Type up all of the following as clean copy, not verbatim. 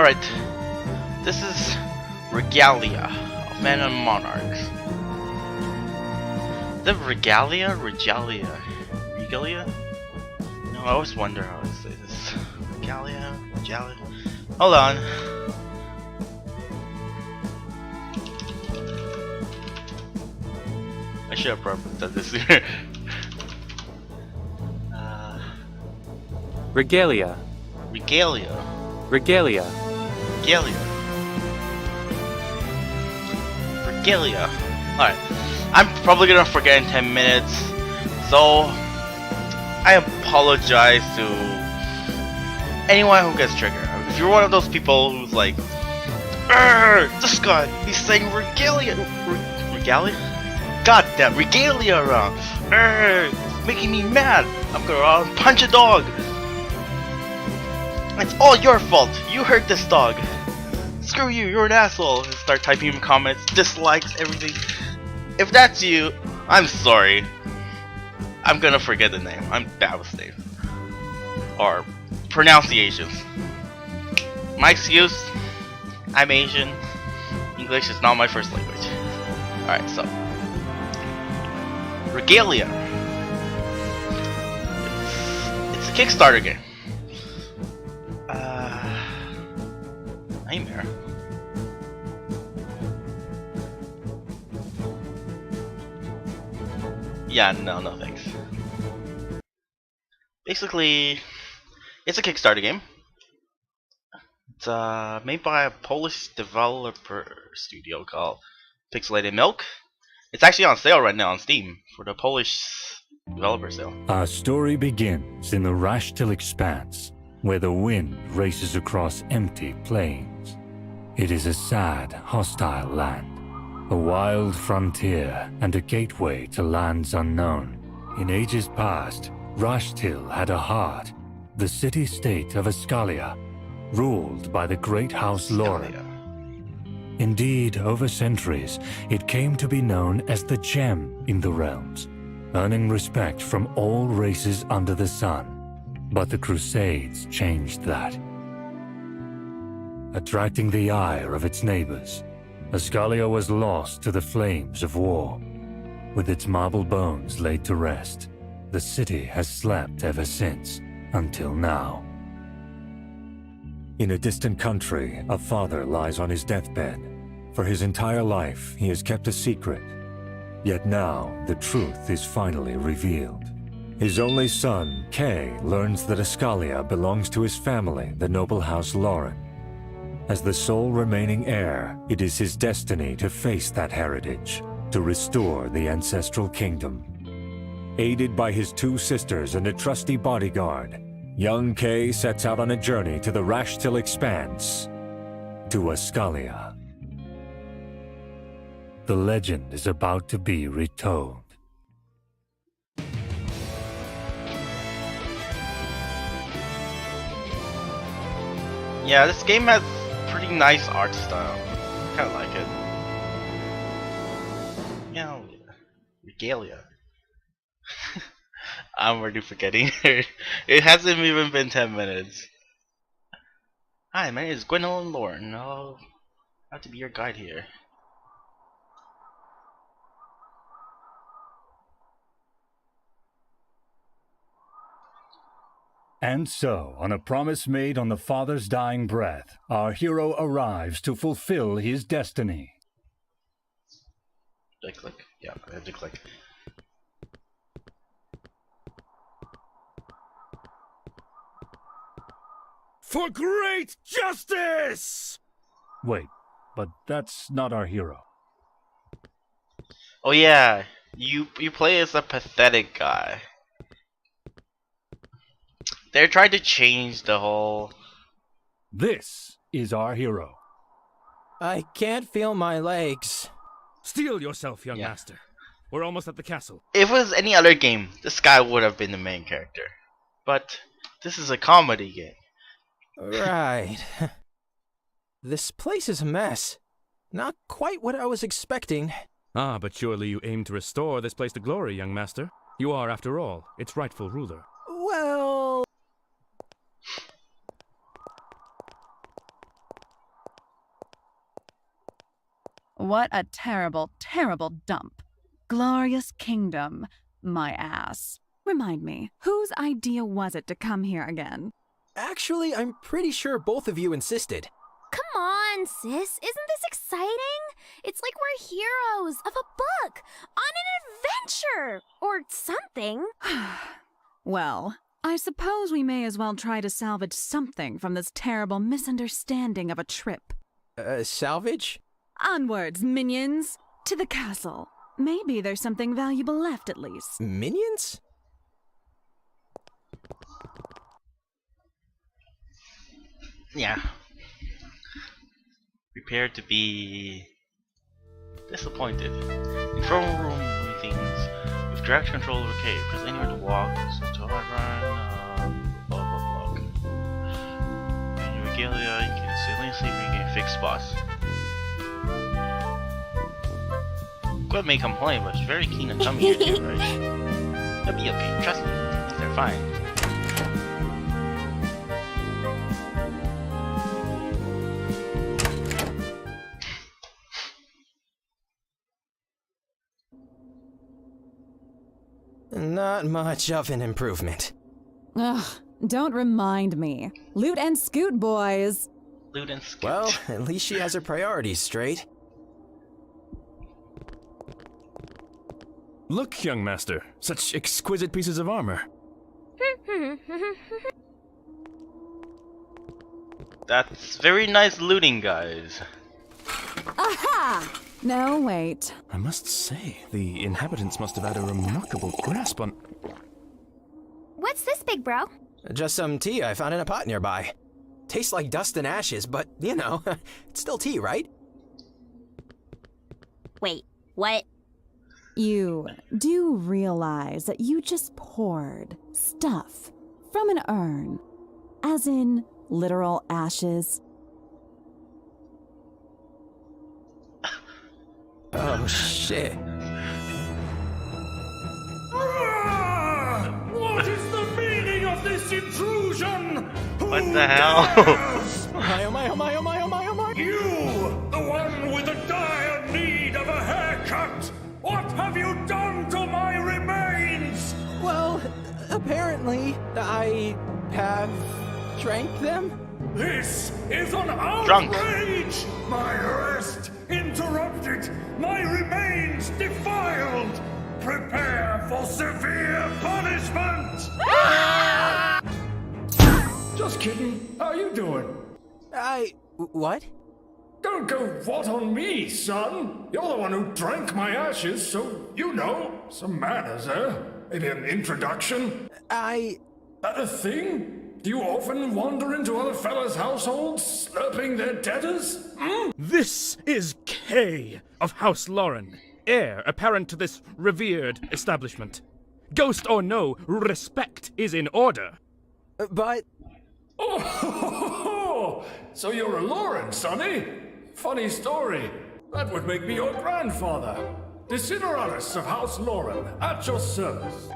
Alright, this is Regalia of Men and Monarchs. The Regalia? Regalia? No, I always wonder how to say this. Regalia? Hold on. I should have probably done this here. Regalia. Regalia. Regalia. Regalia. Alright. I'm probably gonna forget in 10 minutes. So I apologize to anyone who gets triggered. If you're one of those people who's like, this guy, he's saying Regalia. Regalia? God damn, Regalia wrong. It's making me mad. I'm gonna punch a dog. It's all your fault. You hurt this dog. Screw you, you're an asshole. And start typing in comments, dislikes, everything. If that's you, I'm sorry. I'm gonna forget the name. I'm bad with names. Or pronunciations. My excuse, I'm Asian. English is not my first language. Alright, so. Regalia. It's a Kickstarter game. Nightmare. Yeah, no thanks. Basically, it's a Kickstarter game. It's made by a Polish developer studio called Pixelated Milk. It's actually on sale right now on Steam for the Polish developer sale. Our story begins in the Rashtil Expanse, where the wind races across empty plains. It is a sad, hostile land, a wild frontier and a gateway to lands unknown. In ages past, Rashtil had a heart, the city-state of Regalia, ruled by the great house Lauren. Indeed, over centuries, it came to be known as the gem in the realms, earning respect from all races under the sun. But the Crusades changed that. Attracting the ire of its neighbors, Regalia was lost to the flames of war. With its marble bones laid to rest, the city has slept ever since, until now. In a distant country, a father lies on his deathbed. For his entire life, he has kept a secret. Yet now, the truth is finally revealed. His only son, Kay, learns that Regalia belongs to his family, the noble house Lauren. As the sole remaining heir, it is his destiny to face that heritage, to restore the ancestral kingdom. Aided by his two sisters and a trusty bodyguard, young Kay sets out on a journey to the Rashtil Expanse, to Regalia. The legend is about to be retold. Yeah, this game has pretty nice art style. Kinda like it. Yeah, Regalia. I'm already forgetting. It hasn't even been 10 minutes. Hi, my name is Gwendolyn Lauren. I'll have to be your guide here. And so, on a promise made on the father's dying breath, our hero arrives to fulfill his destiny. Did I click? Yeah, I had to click. For great justice! Wait, but that's not our hero. Oh yeah, you play as a pathetic guy. They're trying to change the whole... This is our hero. I can't feel my legs. Steel yourself, young master. We're almost at the castle. If it was any other game, this guy would have been the main character. But this is a comedy game. Right. This place is a mess. Not quite what I was expecting. Ah, but surely you aim to restore this place to glory, young master. You are, after all, its rightful ruler. Well... What a terrible, terrible dump. Glorious kingdom, my ass. Remind me, whose idea was it to come here again? Actually, I'm pretty sure both of you insisted. Come on, sis. Isn't this exciting? It's like we're heroes of a book, on an adventure, or something. Well, I suppose we may as well try to salvage something from this terrible misunderstanding of a trip. Salvage? Onwards, minions! To the castle. Maybe there's something valuable left at least. Minions? Yeah. Prepare to be disappointed. In throne room meetings with direct control of the cave. Press anywhere to walk, to run, blah blah blah. In Regalia, you can seamlessly regain fixed spots. Quit may complain, but she's very keen on coming here too, right? They'll be okay, trust me. They're fine. Not much of an improvement. Ugh, don't remind me. Loot and scoot, boys. Loot and scoot. Well, at least she has her priorities straight. Look, young master, such exquisite pieces of armor. That's very nice looting, guys. Aha! No, wait. I must say, the inhabitants must have had a remarkable grasp on... What's this, big bro? Just some tea I found in a pot nearby. Tastes like dust and ashes, but, you know, it's still tea, right? Wait, what? You do realize that you just poured stuff from an urn, as in literal ashes. Oh, shit. What is the meaning of this intrusion? What the hell? Oh my, oh my, oh my, oh my, oh my, oh my. You, the one with the dire need of a haircut! What have you done to my remains? Well, apparently, I have drank them. This is an Drunk. outrage! My rest interrupted, my remains defiled! Prepare for severe punishment! Just kidding. How you doing? What? Don't go what on me, son. You're the one who drank my ashes, so you know. Some manners, eh? Maybe an introduction? That a thing? Do you often wander into other fellas' households, slurping their debtors? Hmm? This is Kay of House Lauren, heir apparent to this revered establishment. Ghost or no, respect is in order. But... Oh, so you're a Lauren, sonny? Funny story. That would make me your grandfather. Desideratus of House Lauren, at your service.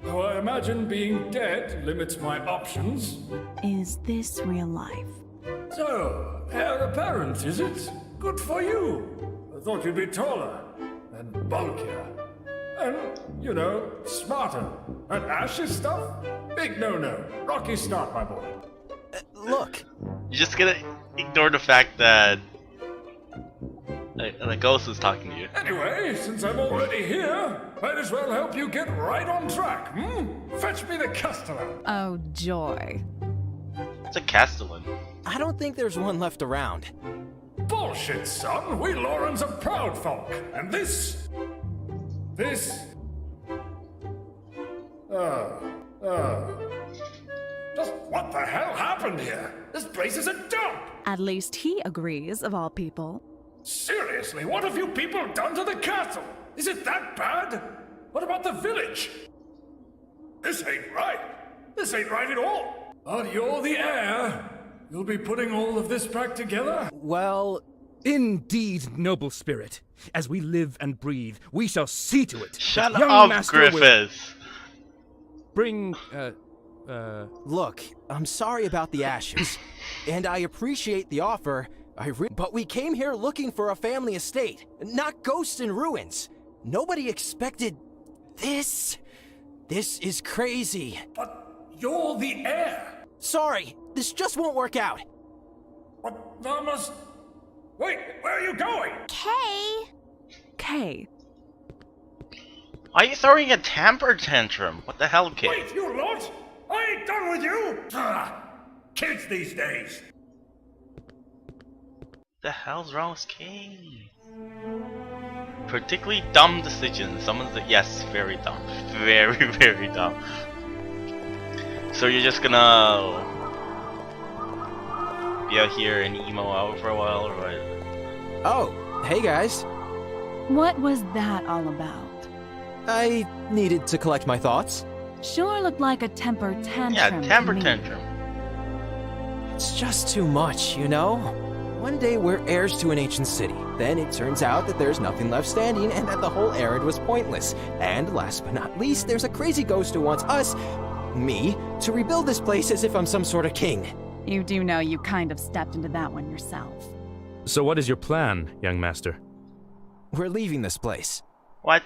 Though I imagine being dead limits my options. Is this real life? So, heir apparent, is it? Good for you. I thought you'd be taller and bulkier. And, you know, smarter. And ashes stuff? Big no-no. Rocky start, my boy. Look. You're just gonna ignore the fact that the ghost is talking to you. Anyway, since I'm already here, might as well help you get right on track, hmm? Fetch me the castellan. Oh, joy. It's a castellan. I don't think there's one left around. Bullshit, son. We Laurens are proud folk. And this... Just what the hell happened here? This place is a dump! At least he agrees, of all people. Seriously, what have you people done to the castle? Is it that bad? What about the village? This ain't right. This ain't right at all. But you're the heir. You'll be putting all of this back together? Well... Indeed, noble spirit. As we live and breathe, we shall see to it. Shut that young up, master will Griffiths. bring, Look, I'm sorry about the ashes. And I appreciate the offer, But we came here looking for a family estate, not ghosts in ruins. Nobody expected this. This is crazy. But you're the heir. Sorry, this just won't work out. But that must... Wait, where are you going? Kay. Kay. Why are you throwing a temper tantrum? What the hell, kid? Wait, you lot! I ain't done with you! Kids these days. The hell's wrong with Kay? Particularly dumb decisions. Some of the very dumb, very very dumb. So you're just gonna be out here and emo out for a while, or what? Oh, hey guys. What was that all about? I needed to collect my thoughts. Sure looked like a temper tantrum. Yeah, temper to me. tantrum. It's just too much, you know? One day we're heirs to an ancient city. Then it turns out that there's nothing left standing and that the whole errand was pointless. And last but not least, there's a crazy ghost who wants us, me, to rebuild this place as if I'm some sort of king. You do know you kind of stepped into that one yourself. So what is your plan, young master? We're leaving this place. What?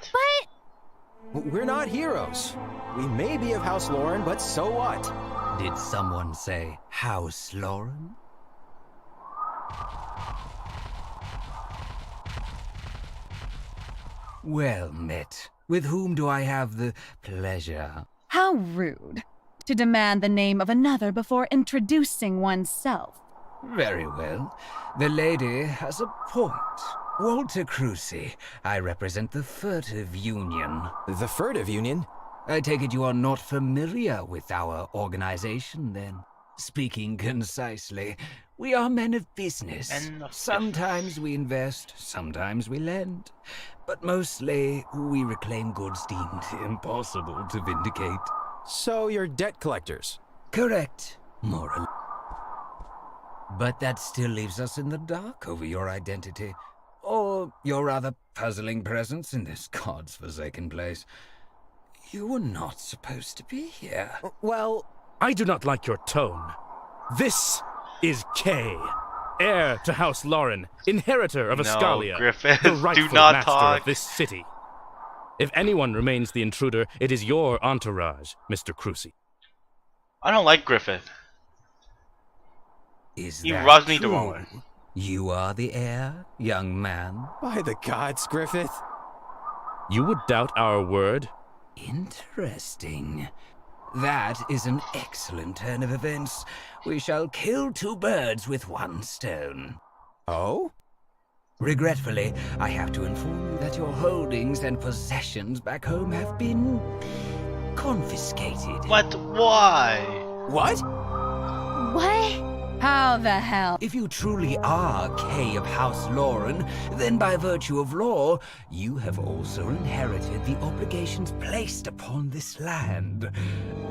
But We're not heroes. We may be of House Lauren, but so what? Did someone say House Lauren? Well met. With whom do I have the pleasure? How rude to demand the name of another before introducing oneself. Very well. The lady has a point. Walter Crucy. I represent the Furtive Union. The Furtive Union? I take it you are not familiar with our organization, then? Speaking concisely, we are men of business. Men of Sometimes we invest, sometimes we lend. But mostly, we reclaim goods deemed impossible to vindicate. So you're debt collectors? Correct, more or less. But that still leaves us in the dark over your identity. Or your rather puzzling presence in this god's-forsaken place. You were not supposed to be here. Well, I do not like your tone. This is Kay, heir to House Lauren, inheritor of No, Ascalia, Griffith, the do rightful not master talk. of this city. If anyone remains the intruder, it is your entourage, Mr. Crucy. I don't like Griffith. Is He that rubs me the true? wrong way. You are the heir, young man? by the gods, Griffith. You would doubt our word? Interesting. That is an excellent turn of events. We shall kill two birds with one stone. Oh? Regretfully, I have to inform you that your holdings and possessions back home have been confiscated. What? Why? What? what? How the hell? If you truly are Kay of House Lauren, then by virtue of law, you have also inherited the obligations placed upon this land.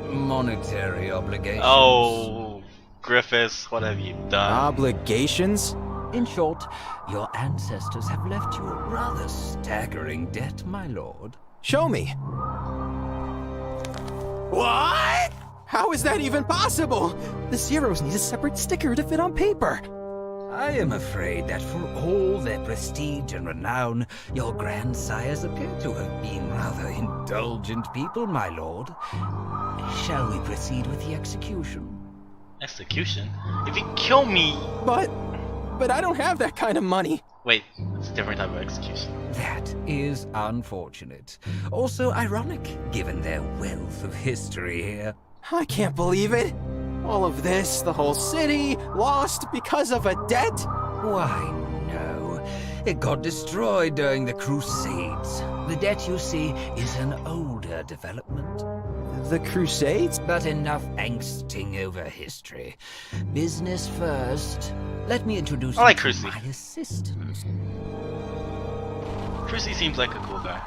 Monetary obligations. Oh, Griffiths, what have you done? Obligations? In short, your ancestors have left you a rather staggering debt, my lord. Show me. What? How is that even possible? The zeros need a separate sticker to fit on paper. I am afraid that for all their prestige and renown, your grandsires appear to have been rather indulgent people, my lord. Shall we proceed with the execution? Execution? If you kill me... But I don't have that kind of money. Wait, it's a different type of execution. That is unfortunate. Also ironic, given their wealth of history here. I can't believe it. All of this, the whole city, lost because of a debt? Why, no. It got destroyed during the Crusades. The debt, you see, is an older development. The Crusades? But enough angsting over history. Business first. Let me introduce I like you to Crucy. my assistant. Crucy seems like a cool guy.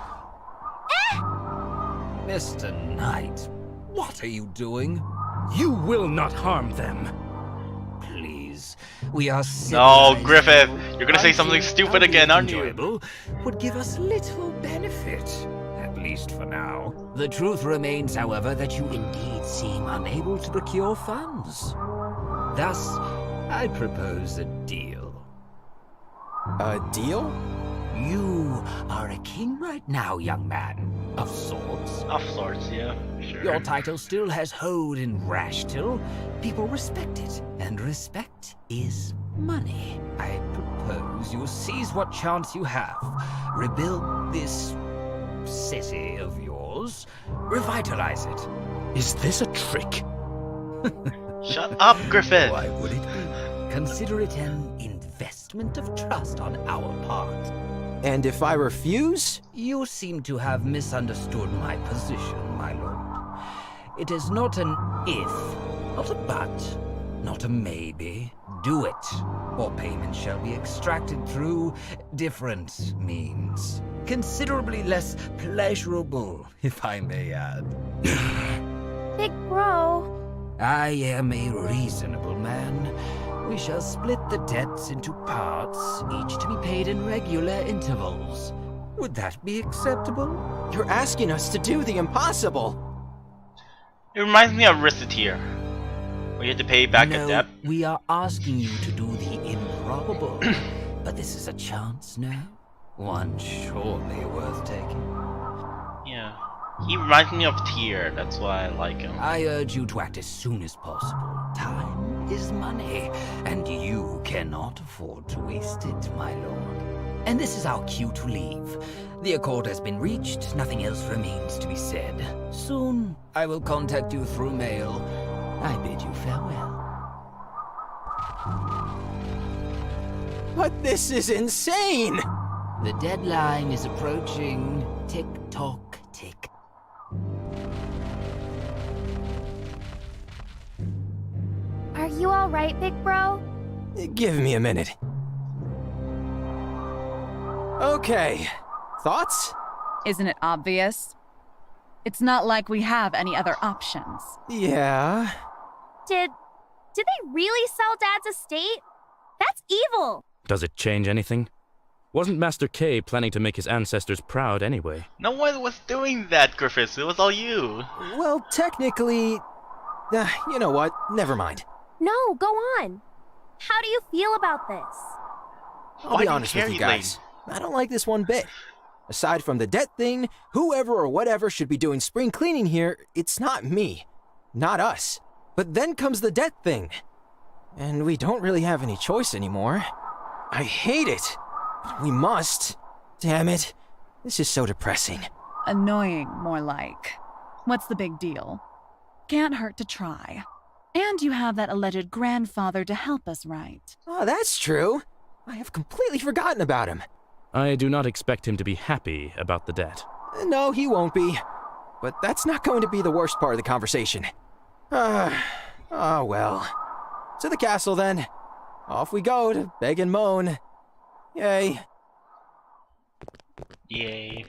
Mr. Knight, what are you doing? You will not harm them. Please, we are No, civilized Griffith, people. you're gonna say something Hunting, stupid again, aren't you? enjoyable, would give us little benefit, at least for now. The truth remains, however, that you indeed seem unable to procure funds. Thus, I propose a deal. A deal? You are a king right now, young man. Of sorts. Of sorts, yeah, sure. Your title still has hold in Rashtil. People respect it, and respect is money. I propose you seize what chance you have. Rebuild this city of yours. Revitalize it. Is this a trick? Shut up, Griffin! Why would it be? Consider it an investment of trust on our part. And if I refuse? You seem to have misunderstood my position, my lord. It is not an if, not a but, not a maybe. Do it, or payment shall be extracted through different means. Considerably less pleasurable, if I may add. Big bro. I am a reasonable man. We shall split the debts into parts, each to be paid in regular intervals. Would that be acceptable? You're asking us to do the impossible. It reminds me of Risseteer, where you have to pay back a debt. We are asking you to do the improbable. But this is a chance now. One surely worth taking. Yeah. He reminds me of Tyr, that's why I like him. I urge you to act as soon as possible. Time is money, and you cannot afford to waste it, my lord. And this is our cue to leave. The accord has been reached, nothing else remains to be said. Soon, I will contact you through mail. I bid you farewell. But this is insane! The deadline is approaching. Tick-tock, tick. Are you alright, big bro? Give me a minute. Okay. Thoughts? Isn't it obvious? It's not like we have any other options. Yeah. Did they really sell Dad's estate? That's evil! Does it change anything? Wasn't Master K planning to make his ancestors proud anyway? No one was doing that, Griffiths. It was all you. Well, technically... you know what? Never mind. No, go on. How do you feel about this? I'll be honest with you guys. I don't like this one bit. Aside from the debt thing, whoever or whatever should be doing spring cleaning here, it's not me. Not us. But then comes the debt thing. And we don't really have any choice anymore. I hate it. But we must. Damn it. This is so depressing. Annoying, more like. What's the big deal? Can't hurt to try. And you have that alleged grandfather to help us, right? Oh, that's true. I have completely forgotten about him. I do not expect him to be happy about the debt. No, he won't be. But that's not going to be the worst part of the conversation. Oh well. To the castle then. Off we go to beg and moan. Yay. Yay.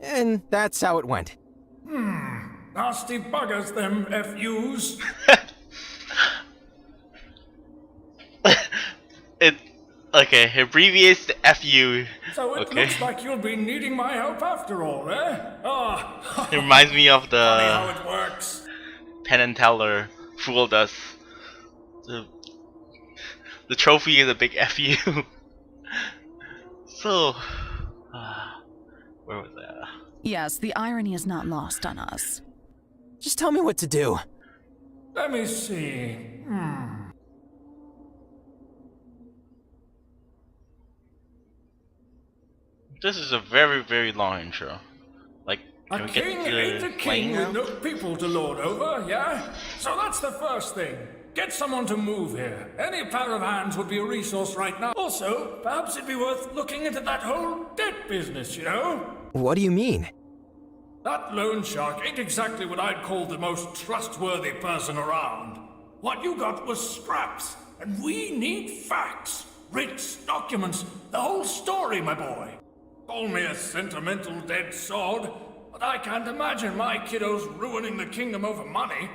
And that's how it went. Nasty buggers, them FUs. Okay, abbreviates to FU. So it looks like you'll be needing my help after all, eh? Ah. It reminds me of Funny how it works. Penn and Teller fooled us. The trophy is a big FU. So, where was that? Yes, the irony is not lost on us. Just tell me what to do. Let me see. This is a very, very long intro. Like, A can we get king to ain't the a playing king now? with no people to lord over, yeah? So that's the first thing. Get someone to move here. Any pair of hands would be a resource right now. Also, perhaps it'd be worth looking into that whole debt business, you know? What do you mean? That loan shark ain't exactly what I'd call the most trustworthy person around. What you got was scraps, and we need facts, writs, documents, the whole story, my boy. Call me a sentimental dead sod, but I can't imagine my kiddos ruining the kingdom over money.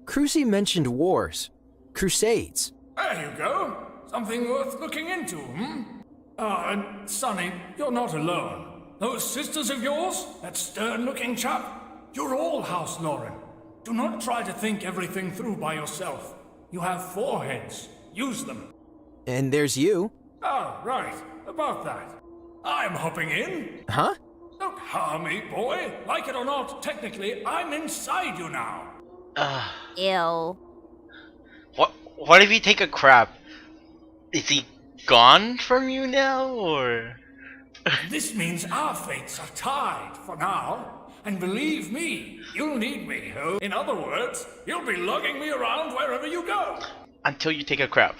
Crucy mentioned wars. Crusades. There you go. Something worth looking into, and Sonny, you're not alone. Those sisters of yours, that stern-looking chap, You're all House Lauren. Do not try to think everything through by yourself. You have 4 heads. Use them. And there's you. Ah, right. About that. I'm hopping in. Huh? Don't harm me, boy. Like it or not, technically, I'm inside you now. Ew. What if you take a crap? Is he gone from you now, or? This means our fates are tied for now. And believe me, you'll need me. In other words, you'll be lugging me around wherever you go. Until you take a crap.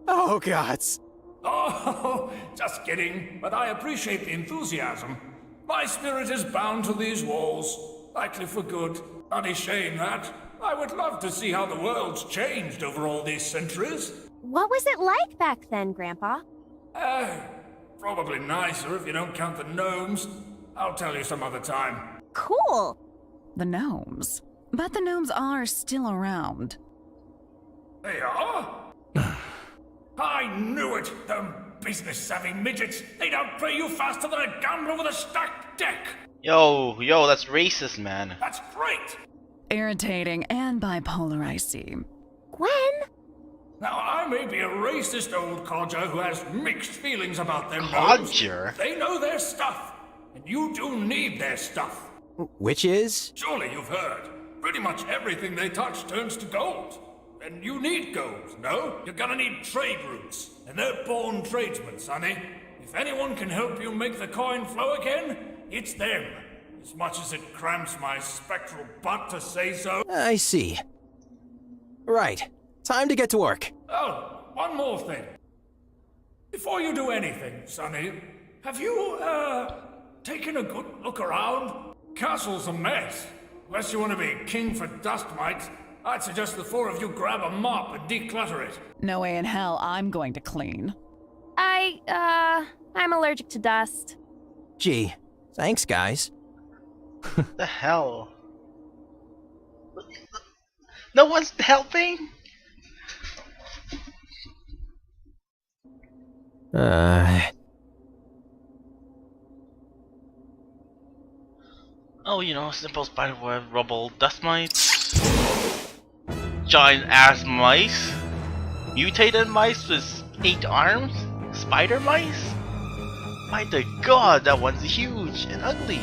Oh, gods. Oh, just kidding. But I appreciate the enthusiasm. My spirit is bound to these walls, likely for good. Bloody shame that. I would love to see how the world's changed over all these centuries. What was it like back then, Grandpa? Probably nicer if you don't count the gnomes. I'll tell you some other time. Cool. The gnomes. But the gnomes are still around. They are? I knew it! Them business-savvy midgets! They'd outplay you faster than a gambler with a stacked deck! Yo, that's racist, man. That's great! Irritating and bipolar, I see. Gwen? Now, I may be a racist old codger who has mixed feelings about them gnomes. Codger? They know their stuff, and you do need their stuff. Which is? Surely you've heard. Pretty much everything they touch turns to gold. And you need gold, no? You're gonna need trade routes. And they're born tradesmen, sonny. If anyone can help you make the coin flow again, it's them. As much as it cramps my spectral butt to say so. I see. Right. Time to get to work. Oh, one more thing. Before you do anything, sonny, have you, taken a good look around? Castle's a mess. Unless you want to be king for dust mites, I'd suggest the 4 of you grab a mop and declutter it. No way in hell I'm going to clean. I'm allergic to dust. Gee, thanks, guys. What the hell? No one's helping? Oh, simple spiderweb, rubble, dust mites, giant ass mice, mutated mice with 8 arms, spider mice? My god, that one's huge and ugly.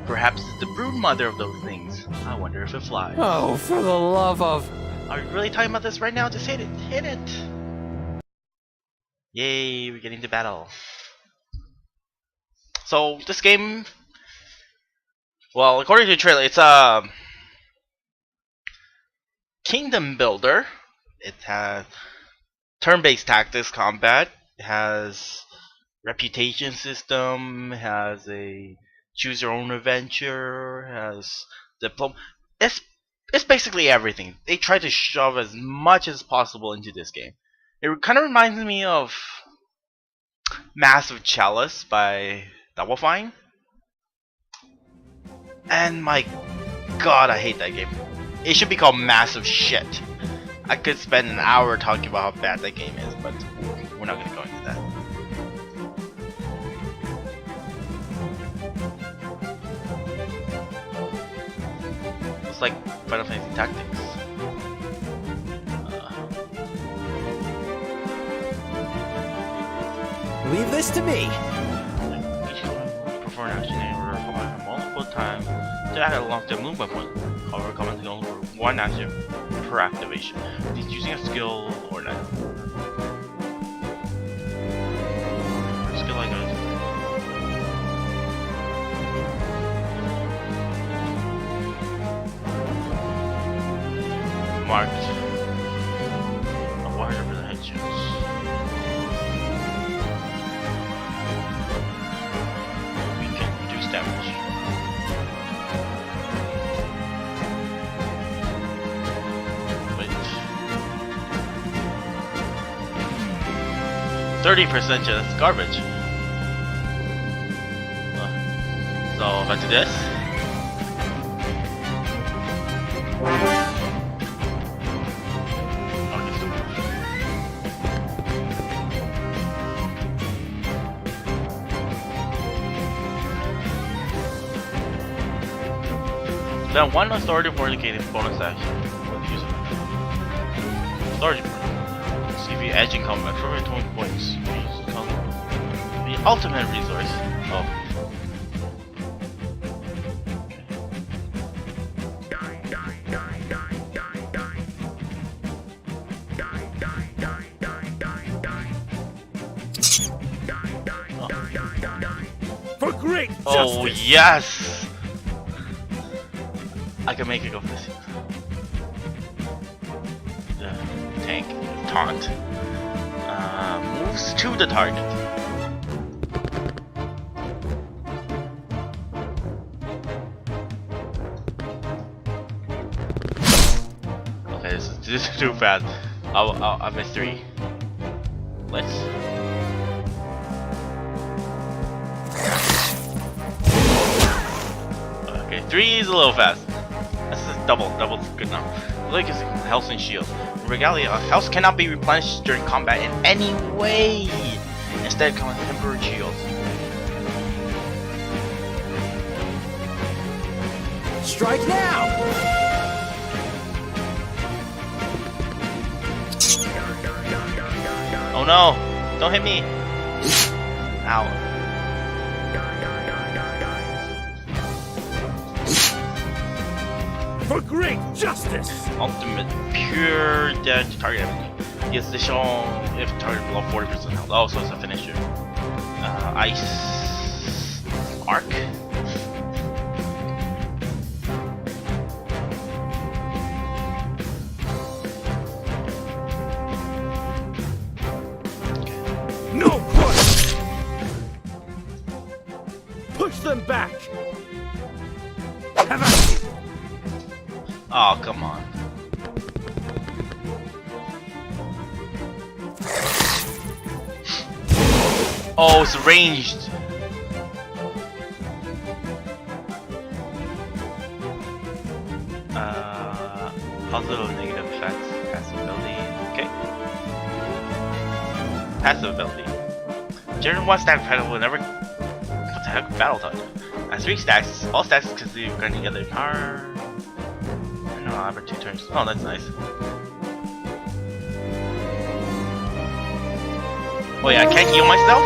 Perhaps it's the brood mother of those things. I wonder if it flies. Oh, for the love of... Are you really talking about this right now? Just hit it. Hit it. Yay, we're getting to battle. So, this game... Well, according to the trailer, it's a... kingdom builder. It has turn-based tactics combat. It has reputation system. It has a choose your own adventure. It has diploma. It's basically everything. They try to shove as much as possible into this game. It kind of reminds me of Massive Chalice by Double Fine. And my god, I hate that game. It should be called Massive Shit. I could spend an hour talking about how bad that game is, but we're not gonna go into that. It's like Final Fantasy Tactics. Leave this to me. Each combat perform an action in order to combine multiple times to add a long-term movement point. However, commands can only perform one action per activation. He's using a skill or not. For skill I guess. Marked. A 100% headshots. We can reduce damage. Wait. 30% just garbage. So if I do this. Then one authority for indicating bonus action with use of authority point. CV edge in combat for 20 points. Use the ultimate resource. Oh. For great justice! Oh yes! I can make it go for this. Tank taunt moves to the target. Okay, this is too fast. I missed 3. Let's. Okay, 3 is a little fast. This is double's good now. Look, is health and shield. Regalia, health cannot be replenished during combat in any way. Instead, come with temporary shields. Strike now! Oh no! Don't hit me! Ow. For great justice! Ultimate pure death to target enemy. Yes, they show if target below 40% health. Oh, so it's a finisher. Ice arc. No push! Push them back! Have at you! Oh, come on. Oh, it's ranged. Positive and negative effects. Passive ability. Okay. Passive ability. General 1 stack credit will never. What the heck? Battle touch. At 3 stacks, all stacks continue grinding together power. No, after 2 turns. Oh, that's nice. Oh yeah, I can't heal myself?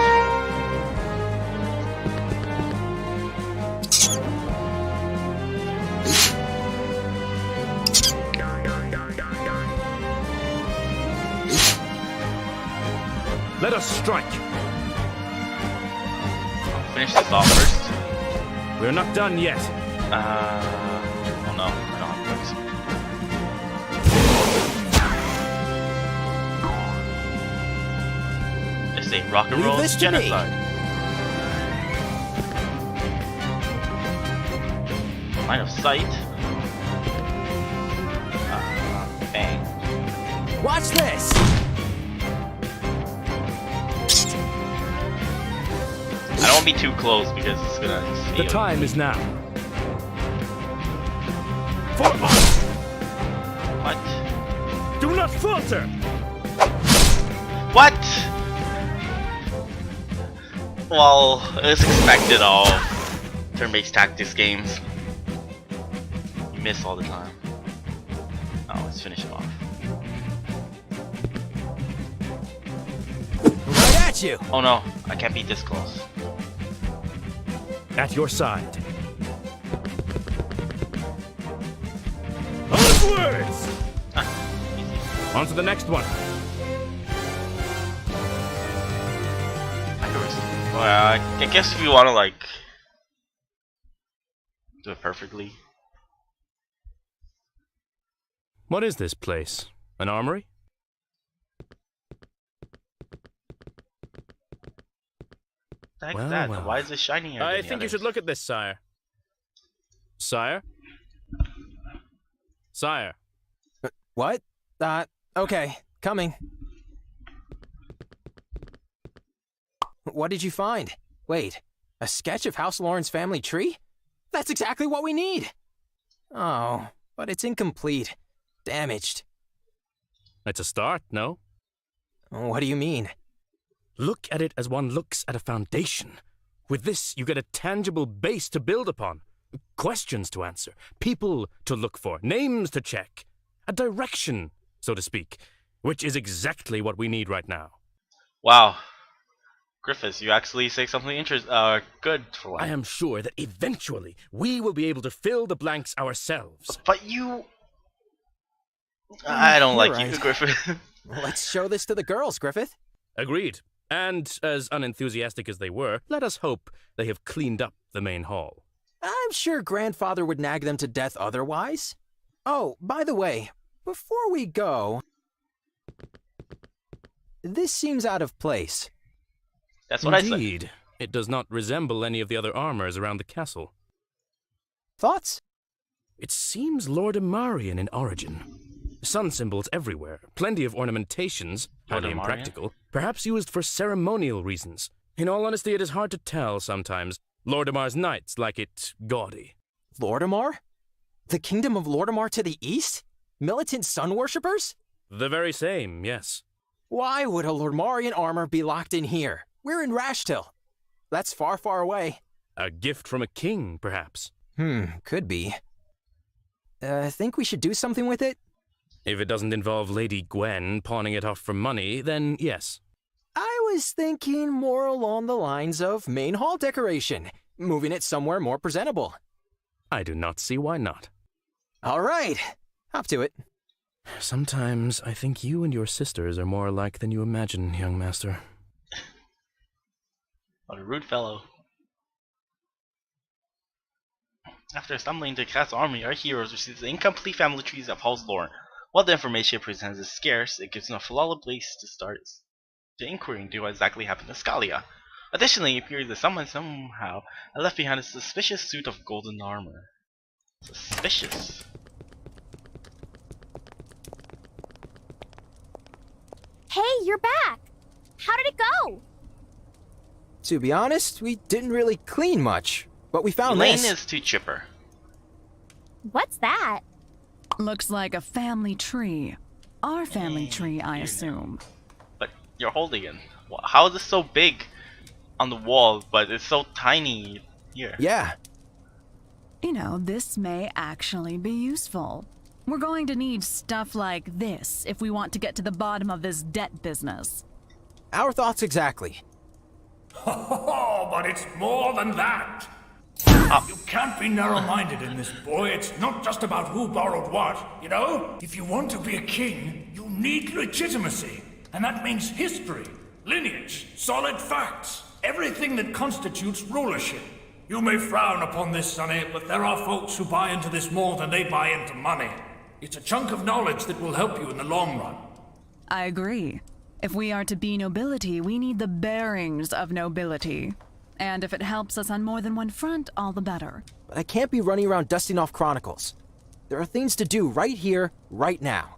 Let us strike! Finish this off first. We're not done yet. Oh no, I don't have bugs. It's a rock and roll genocide. Line of sight. Bang. Watch this! I don't want to be too close because it's gonna. The time is now. For us! What? Do not falter! What? Well, it's expected of turn-based tactics games. You miss all the time. Oh, let's finish it off. Right at you! Oh no, I can't be this close. At your side. Onwards! Easy. On to the next one. Well, I guess if you want to like do it perfectly. What is this place? An armory? The heck Well, is that? well. Why is it shinier? I than the think you others? should look at this, sire. Sire? Sire. What? Okay, coming. What did you find? Wait, a sketch of House Lauren's family tree? That's exactly what we need! Oh, but it's incomplete. Damaged. It's a start, no? What do you mean? Look at it as one looks at a foundation. With this, you get a tangible base to build upon. questions to answer, people to look for, names to check, a direction, so to speak, which is exactly what we need right now. Wow. Griffiths, you actually say something good for one. I am sure that eventually we will be able to fill the blanks ourselves. But you... I don't like right. you, Griffith. Let's show this to the girls, Griffith. Agreed. And as unenthusiastic as they were, let us hope they have cleaned up the main hall. I'm sure Grandfather would nag them to death otherwise. Oh, by the way, before we go... This seems out of place. That's what Indeed. I said. It does not resemble any of the other armors around the castle. Thoughts? It seems Lordimarian in origin. Sun symbols everywhere, plenty of ornamentations, highly impractical, perhaps used for ceremonial reasons. In all honesty, it is hard to tell sometimes. Lordamar's knights like it gaudy. Lordimar? The kingdom of Lordimar to the east? Militant sun worshippers? The very same, yes. Why would a Lordmarian armor be locked in here? We're in Rashtil. That's far, far away. A gift from a king, perhaps. Could be. Think we should do something with it? If it doesn't involve Lady Gwen pawning it off for money, then yes. I was thinking more along the lines of main hall decoration, moving it somewhere more presentable. I do not see why not. All right, hop to it. Sometimes I think you and your sisters are more alike than you imagine, young master. What a rude fellow. After stumbling into Cat's army, our heroes receive the incomplete family trees of Hall's lore. While the information it presents is scarce, it gives them a flawless place to start the inquiry into what exactly happened to Scalia. Additionally, it appears that someone somehow had left behind a suspicious suit of golden armor. Suspicious. Hey, you're back! How did it go? To be honest, we didn't really clean much, but we found Elaine this. is too chipper. What's that? Looks like a family tree. Our family tree, I assume. But you're holding it. How is this so big on the wall, but it's so tiny here? Yeah. You know, this may actually be useful. We're going to need stuff like this if we want to get to the bottom of this debt business. Our thoughts exactly. Oh, but it's more than that. You can't be narrow-minded in this, boy. It's not just about who borrowed what, you know? If you want to be a king, you need legitimacy. And that means history, lineage, solid facts, everything that constitutes rulership. You may frown upon this, Sonny, but there are folks who buy into this more than they buy into money. It's a chunk of knowledge that will help you in the long run. I agree. If we are to be nobility, we need the bearings of nobility. And if it helps us on more than one front, all the better. But I can't be running around dusting off chronicles. There are things to do right here, right now.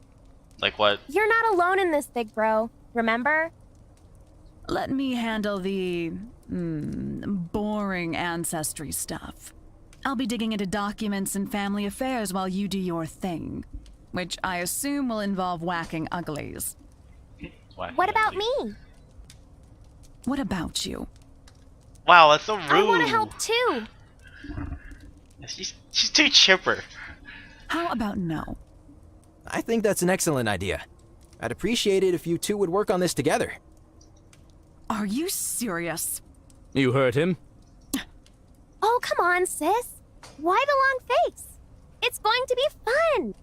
Like what? You're not alone in this, big bro. Remember? Let me handle the boring ancestry stuff. I'll be digging into documents and family affairs while you do your thing, which I assume will involve whacking uglies. What about me? What about you? Wow, that's so rude. I want to help too. She's too chipper. How about no? I think that's an excellent idea. I'd appreciate it if you two would work on this together. Are you serious? You heard him. Oh, come on, sis. Why the long face? It's going to be fun.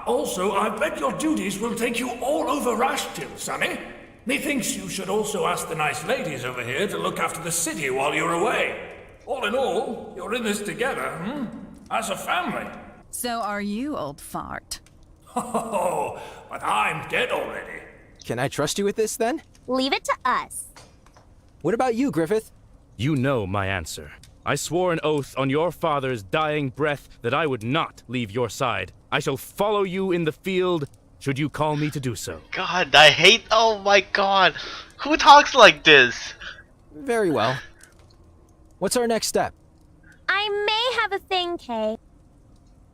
Also, I bet your duties will take you all over Rashtil, Sonny. Methinks you should also ask the nice ladies over here to look after the city while you're away. All in all, you're in this together, as a family. So are you, old fart. Oh, but I'm dead already. Can I trust you with this, then? Leave it to us. What about you, Griffith? You know my answer. I swore an oath on your father's dying breath that I would not leave your side. I shall follow you in the field, should you call me to do so. God, I hate... Oh my god. Who talks like this? Very well. What's our next step? I may have a thing, Kay.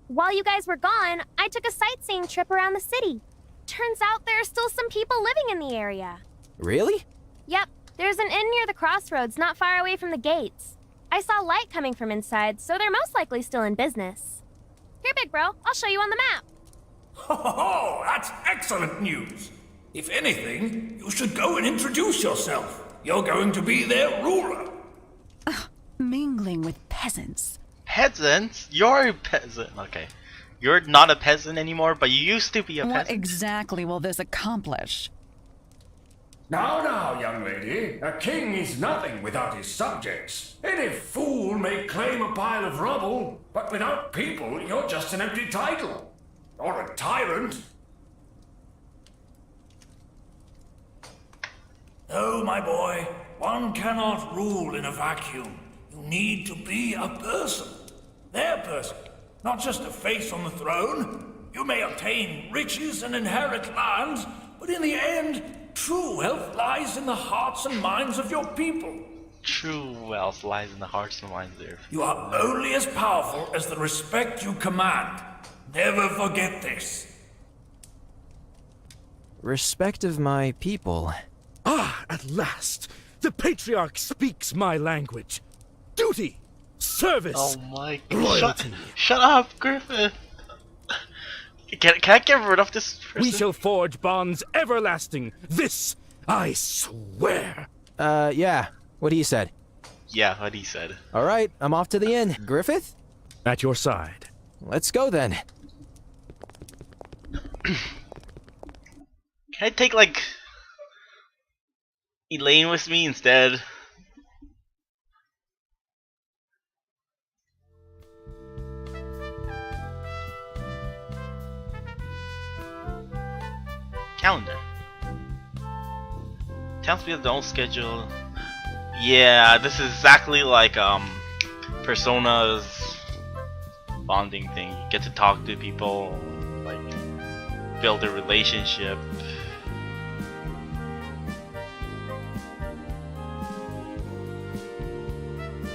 While you guys were gone, I took a sightseeing trip around the city. Turns out there are still some people living in the area. Really? Yep, there's an inn near the crossroads not far away from the gates. I saw light coming from inside, so they're most likely still in business. Here, big bro, I'll show you on the map. Oh, that's excellent news. If anything, you should go and introduce yourself. You're going to be their ruler. Mingling with peasants. Peasants? You're a peasant. Okay. You're not a peasant anymore, but you used to be a What peasant. exactly will this accomplish? Now, young lady, a king is nothing without his subjects. Any fool may claim a pile of rubble, but without people, you're just an empty title. Or a tyrant. Oh, my boy, one cannot rule in a vacuum. You need to be a person. Their person, not just a face on the throne. You may obtain riches and inherit lands, but in the end, true wealth lies in the hearts and minds of your people. True wealth lies in the hearts and minds there. You are only as powerful as the respect you command. Never forget this. Respect of my people. Ah, at last! The Patriarch speaks my language. Duty! Service! Oh my god. Loyalty! Shut up, Griffith! Can I get rid of this person? We shall forge bonds everlasting. This I swear. Yeah. What he said. Yeah, what he said. All right, I'm off to the inn. Griffith? At your side. Let's go then. Can I take, like, Elaine with me instead? Calendar. Towns with their own schedule. Yeah, this is exactly like Persona's bonding thing. You get to talk to people, like build a relationship.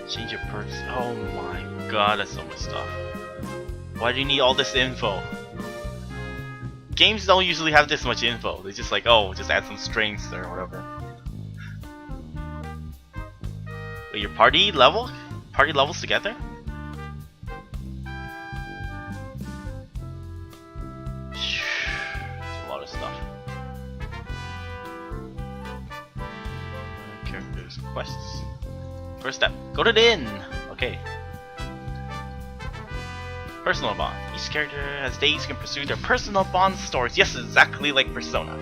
Change your perks. Oh my god, that's so much stuff. Why do you need all this info? Games don't usually have this much info. They just like, oh, just add some strings or whatever. Wait, your party levels together? That's a lot of stuff. Characters, quests. First step, go to the inn. Okay. Personal bond. Each character has days can pursue their personal bond stories. Yes, exactly like Persona.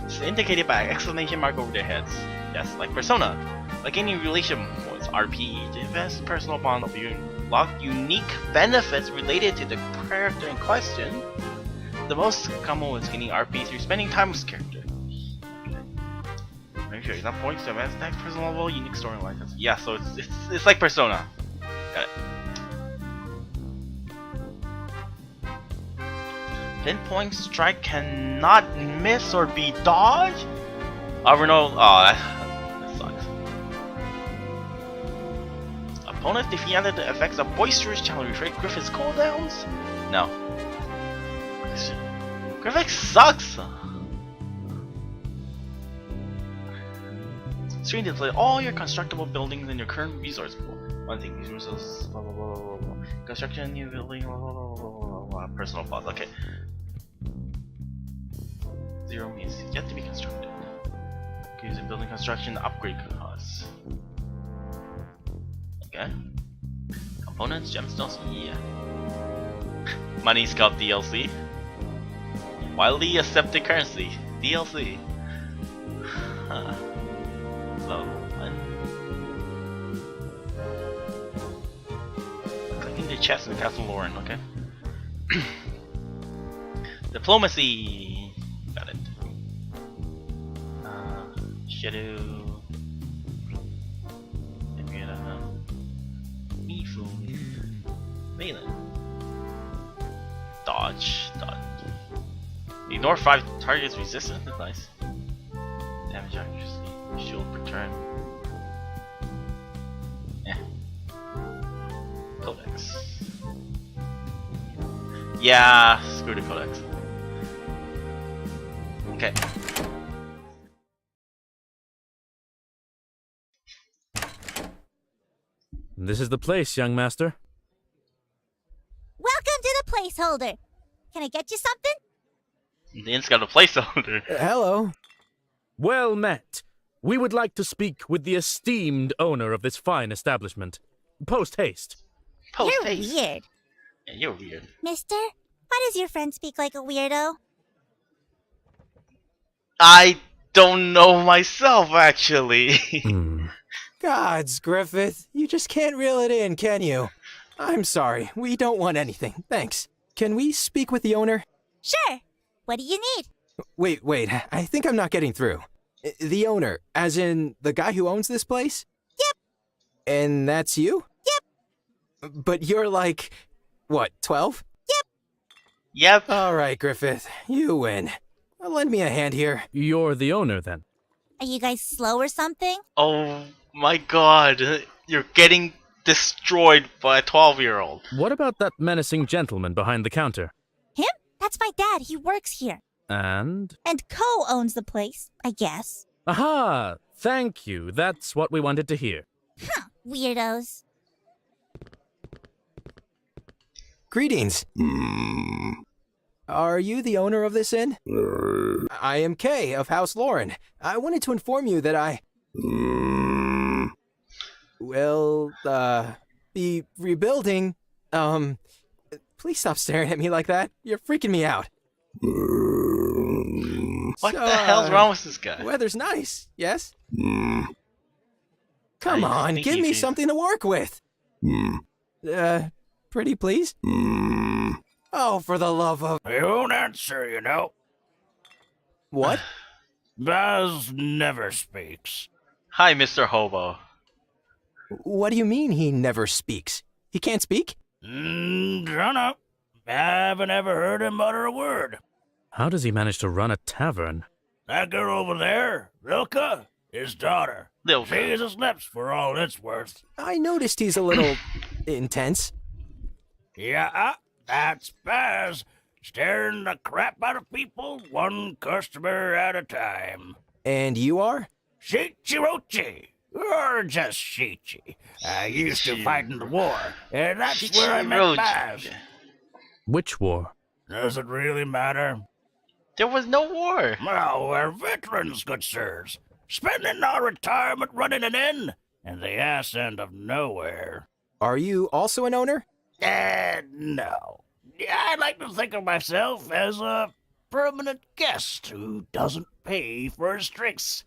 It's indicated by an exclamation mark over their heads. Yes, like Persona. Like any relation with RP, to invest personal bond will unlock unique benefits related to the character in question. The most common is getting RP through spending time with the character. Okay. Make sure it's not points to advance next personal level, unique storyline. Yeah, so it's like Persona. Got it. Pinpoint strike cannot miss or be dodged? Overno. Oh, that sucks. Opponent defeated the effects of boisterous challenge. Reflect Griffith's cooldowns? No. Griffith sucks! Screen display all your constructible buildings in your current resource pool. One thing, these resources, blah blah blah blah blah. Construction, new building, blah blah blah blah blah. Personal pause, okay. 0 means yet to be constructed. Okay, use a building construction upgrade costs. Okay. Components, gemstones, yeah. Money Scout DLC. Widely accepted currency, DLC. Huh. Level 1. Clicking the chest in Castle Lauren, okay. Diplomacy. Got it. Shadow. Mifu. Valen. Dodge. Ignore 5 targets resistant. That's nice. Damage accuracy. Shield per turn. Yeah. Codex. Yeah, screw the codex. Okay. This is the place, young master. Welcome to the placeholder. Can I get you something? The inn's got a placeholder. Hello. Well met. We would like to speak with the esteemed owner of this fine establishment. Post haste. Post You're haste. weird. Yeah, you're weird. Mister, why does your friend speak like a weirdo? I don't know myself, actually. Gods, Griffith, you just can't reel it in, can you? I'm sorry, we don't want anything, thanks. Can we speak with the owner? Sure. What do you need? Wait, I think I'm not getting through. The owner, as in the guy who owns this place? Yep. And that's you? Yep. But you're like, what, 12? Yep. Alright, Griffith, you win. Lend me a hand here. You're the owner, then? Are you guys slow or something? Oh my god. You're getting destroyed by a 12-year-old. What about that menacing gentleman behind the counter? Him? That's my dad. He works here. And? And Co owns the place, I guess. Aha! Thank you. That's what we wanted to hear. Huh, weirdos. Greetings. Are you the owner of this inn? I am Kay of House Lauren. I wanted to inform you that I will, be rebuilding. Please stop staring at me like that. You're freaking me out. What the hell's wrong with this guy? Weather's nice, yes? Come I on, think give you me should- something to work with. Pretty please? Oh, for the love of... I won't answer, you know. What? Baz never speaks. Hi, Mr. Hobo. What do you mean he never speaks? He can't speak? Dunno. Haven't ever heard him utter a word. How does he manage to run a tavern? That girl over there, Rilka, his daughter. Lilka. She's his lips for all it's worth. I noticed he's a little intense. Yeah, that's Baz. Staring the crap out of people, one customer at a time. And you are? Shichirochi. Or just Shichi. I used to fight in the war, and that's where I met Shichirochi. Baz. Which war? Does it really matter? There was no war. Well, we're veterans, good sirs. Spending our retirement running an inn in the ass end of nowhere. Are you also an owner? No. I like to think of myself as a permanent guest who doesn't pay for his drinks.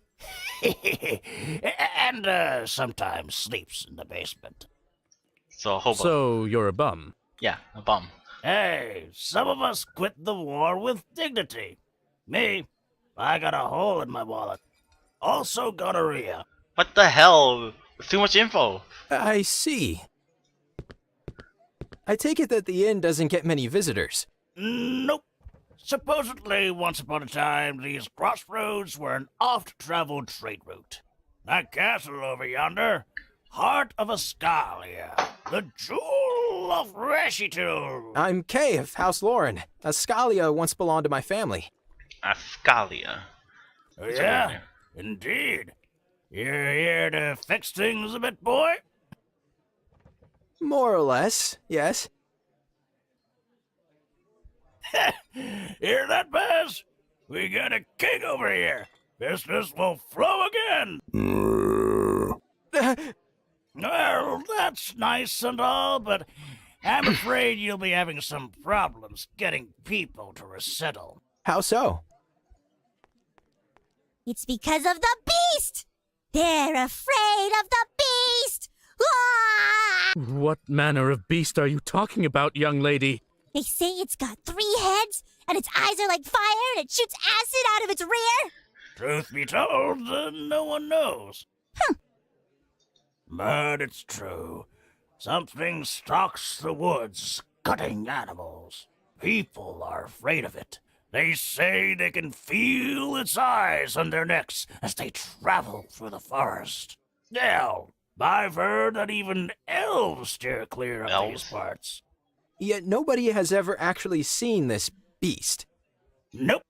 and sometimes sleeps in the basement. So, Hobo. So, you're a bum. Yeah, a bum. Hey, some of us quit the war with dignity. Me, I got a hole in my wallet. Also gonorrhea. What the hell? It's too much info. I see. I take it that the inn doesn't get many visitors. Nope. Supposedly, once upon a time, these crossroads were an oft-traveled trade route. That castle over yonder, heart of Ascalia, the jewel of Reshitul. I'm Kay of House Lauren. Ascalia once belonged to my family. Ascalia. Yeah, indeed. You're here to fix things a bit, boy? More or less, yes. Hear that, Baz? We got a king over here. Business will flow again. Well, that's nice and all, but I'm afraid you'll be having some problems getting people to resettle. How so? It's because of the beast! They're afraid of the beast! Ah! What manner of beast are you talking about, young lady? They say it's got 3 heads, and its eyes are like fire, and it shoots acid out of its rear. Truth be told, no one knows. But it's true. Something stalks the woods, cutting animals. People are afraid of it. They say they can feel its eyes on their necks as they travel through the forest. Hell, I've heard that even elves steer clear of these Elves? parts. Yet nobody has ever actually seen this beast. Nope.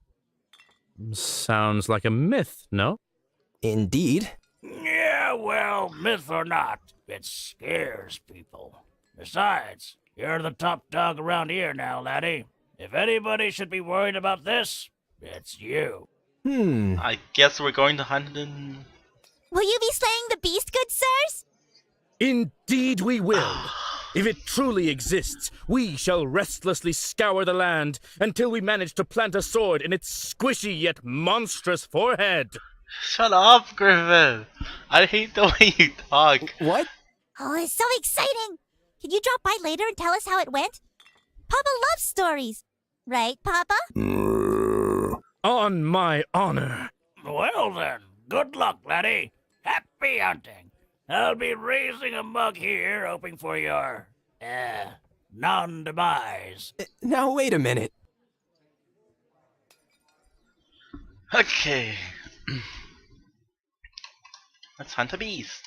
Sounds like a myth, no? Indeed. Yeah, well, myth or not, it scares people. Besides, you're the top dog around here now, laddie. If anybody should be worried about this, it's you. I guess we're going to hunt in... Will you be slaying the beast, good sirs? Indeed we will. If it truly exists, we shall restlessly scour the land until we manage to plant a sword in its squishy yet monstrous forehead. Shut up, Griffin! I hate the way you talk. What? Oh, it's so exciting. Can you drop by later and tell us how it went? Papa loves stories. Right, Papa? On my honor. Well then, good luck, laddie. Happy hunting. I'll be raising a mug here, hoping for your, non-demise. Now, wait a minute. Okay. Let's hunt a beast.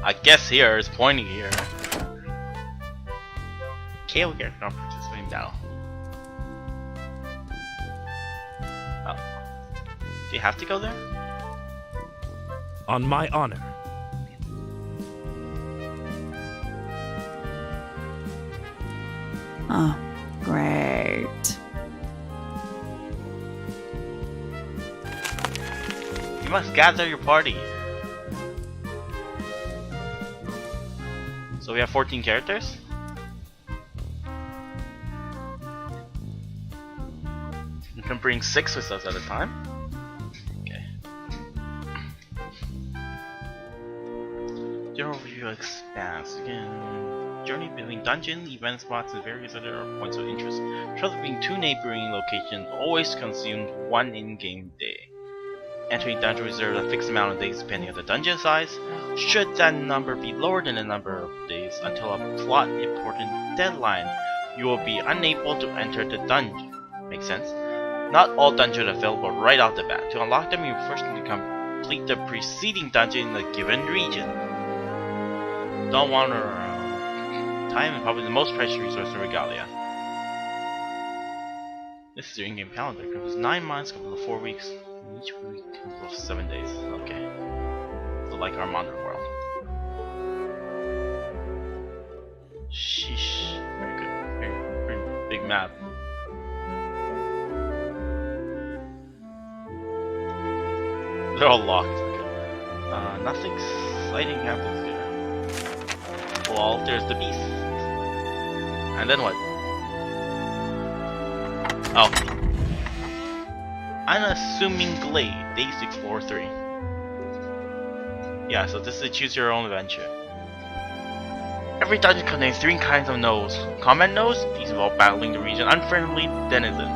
I guess here is pointing here. Okay, we get not participating now. Oh. Do you have to go there? On my honor. Oh, great. You must gather your party. So we have 14 characters? You can bring 6 with us at a time. Okay. General overview expands. Again, journey between dungeon, event spots, and various other points of interest. Travel between 2 neighboring locations always consumes 1 in-game day. Entering dungeon reserves a fixed amount of days depending on the dungeon size. Should that number be lower than the number of days until a plot important deadline, you will be unable to enter the dungeon. Makes sense? Not all dungeons are available right off the bat. To unlock them, you first need to complete the preceding dungeon in a given region. Don't wander around. Time is probably the most precious resource in Regalia. This is your in-game calendar. It covers 9 months, covers 4 weeks. Each week covers 7 days. Okay. So like our modern world. Sheesh. Very good. Very big map. They're all locked. Okay. Nothing exciting happens here. Well, there's the beast. And then what? Oh. Unassuming Glade, Day 643. Yeah, so this is choose your own adventure. Every dungeon contains 3 kinds of nodes. Combat nodes, these involve battling the region unfriendly denizens.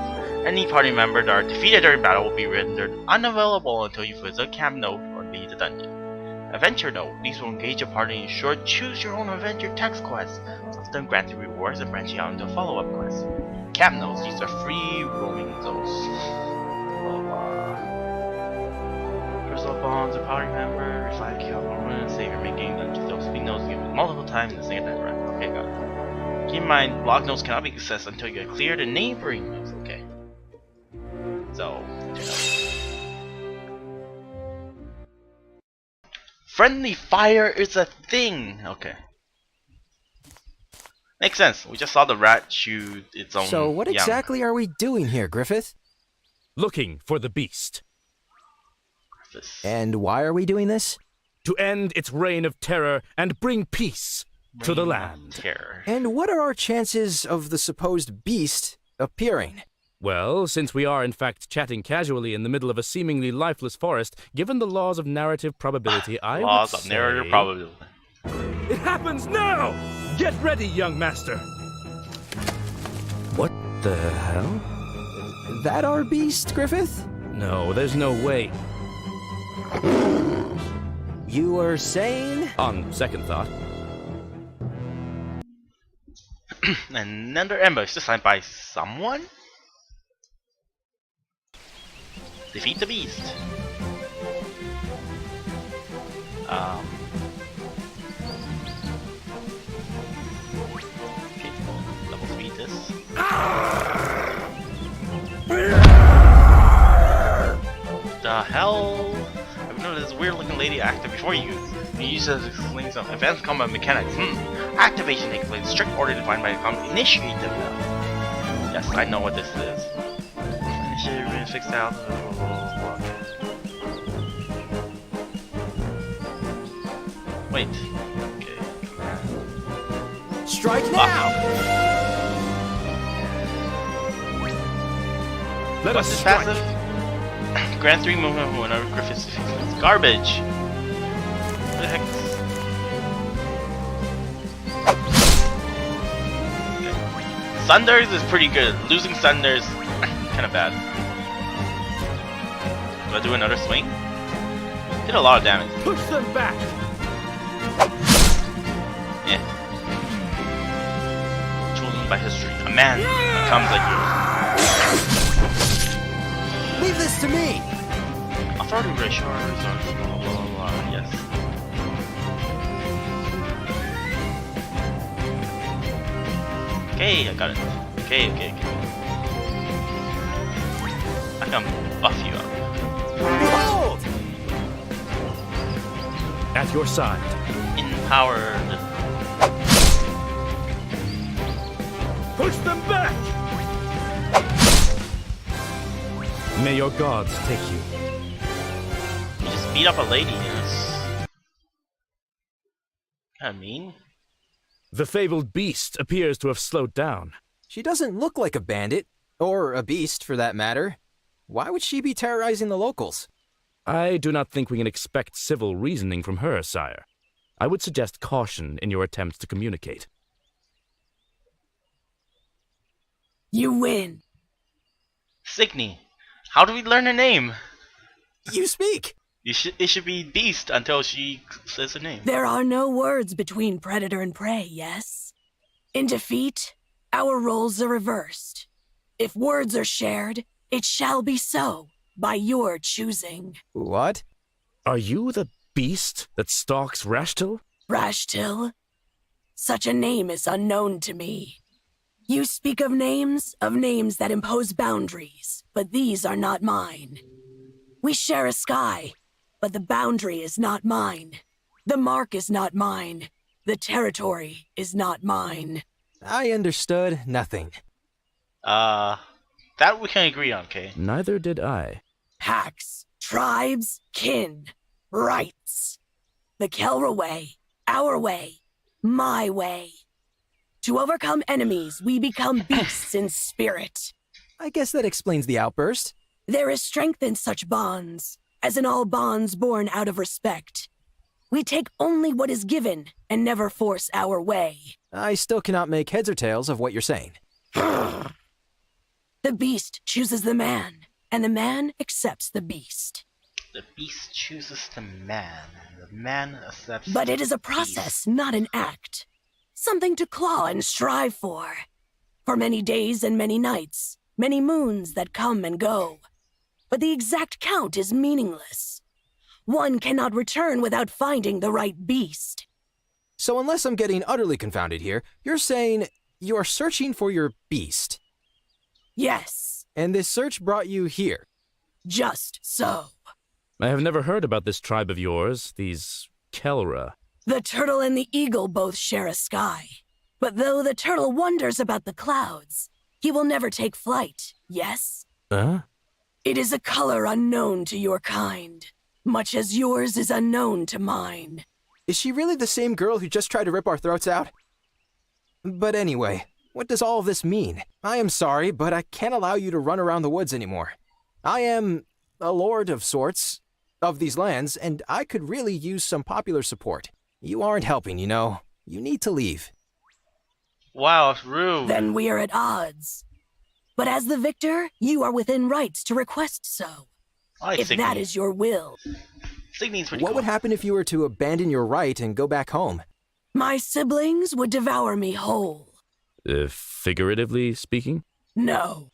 Any party member that are defeated during battle will be rendered unavailable until you visit a camp node or leave the dungeon. Adventure node, these will engage a party in short choose your own adventure text quests, often granting rewards and branching out into follow-up quests. Camp nodes, these are free roaming zones. Personal bonds, a party member, 5 kill and save your main game dungeon. Those speed nodes give multiple times in the same run. Okay, got it. Keep in mind, block nodes cannot be accessed until you have cleared the neighboring nodes. Okay. So, friendly fire is a thing. Okay. Makes sense. We just saw the rat shoot its own. So what young. exactly are we doing here, Griffith? Looking for the beast. And why are we doing this? To end its reign of terror and bring peace to the land. Terror. And what are our chances of the supposed beast appearing? Well, since we are in fact chatting casually in the middle of a seemingly lifeless forest, given the laws of narrative probability, I would Laws of say... narrative probability. It happens now! Get ready, young master! What the hell? That our beast, Griffith? No, there's no way. You were saying? On second thought. Another ambush designed by someone? Defeat the beast. Okay, level speed this. hell? I've noticed this weird looking lady active before you. You use it to explain some advanced combat mechanics. Activation takes place. Strict order defined by the combat. Initiate them now. Yes, I know what this is. Initiate remains fixed out. Wait. Okay. Strike now! Let What's us his strike. passive? Grant 3 movement whenever Griffith's defeats. It's garbage. What the heck? Okay. Sunders is pretty good. Losing Sunders kind of bad. Do I do another swing? Did a lot of damage. Push them back. Yeah. Chosen by history. A man becomes like you. Leave this to me! Authority ratio results, blah blah blah blah. Yes. Okay, I got it. Okay. I can buff you up. Behold! At your side. Empowered. Push them back! May your gods take you. You just beat up a lady, yes. Kinda mean. The fabled beast appears to have slowed down. She doesn't look like a bandit, or a beast for that matter. Why would she be terrorizing the locals? I do not think we can expect civil reasoning from her, sire. I would suggest caution in your attempts to communicate. You win. Signy. How do we learn her name? You speak! It should be Beast until she says her name. There are no words between predator and prey, yes? In defeat, our roles are reversed. If words are shared, it shall be so, by your choosing. What? Are you the beast that stalks Rashtil? Rashtil? Such a name is unknown to me. You speak of names that impose boundaries, but these are not mine. We share a sky, but the boundary is not mine. The mark is not mine. The territory is not mine. I understood nothing. That we can agree on, okay? Neither did I. Packs, tribes, kin, rights. The Kelra way, our way, my way. To overcome enemies, we become beasts in spirit. I guess that explains the outburst. There is strength in such bonds, as in all bonds born out of respect. We take only what is given and never force our way. I still cannot make heads or tails of what you're saying. The beast chooses the man, and the man accepts the beast. The beast chooses the man, and the man accepts. But it is a process, not an act. Something to claw and strive for. For many days and many nights, many moons that come and go. But the exact count is meaningless. One cannot return without finding the right beast. So unless I'm getting utterly confounded here, you're saying you're searching for your beast. Yes. And this search brought you here. Just so. I have never heard about this tribe of yours, these Kelra. The turtle and the eagle both share a sky. But though the turtle wonders about the clouds, he will never take flight, yes? Huh? It is a color unknown to your kind, much as yours is unknown to mine. Is she really the same girl who just tried to rip our throats out? But anyway, what does all of this mean? I am sorry, but I can't allow you to run around the woods anymore. I am a lord of sorts of these lands, and I could really use some popular support. You aren't helping, you know. You need to leave. Wow, it's rude. Then we are at odds. But as the victor, you are within rights to request so. If that is your will. Signy's pretty What cool. would happen if you were to abandon your right and go back home? My siblings would devour me whole. Figuratively speaking? No.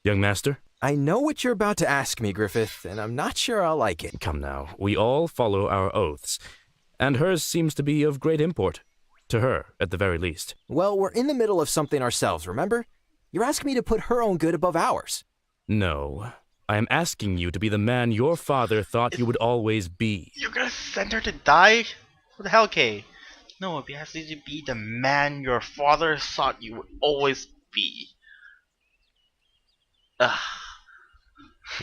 Young master? I know what you're about to ask me, Griffith, and I'm not sure I'll like it. Come now, we all follow our oaths, and hers seems to be of great import. To her, at the very least. Well, we're in the middle of something ourselves, remember? You're asking me to put her own good above ours. No, I am asking you to be the man your father thought you would always be. You're gonna send her to die? What the hell, Kay? No, it has to be the man your father thought you would always be. Ugh.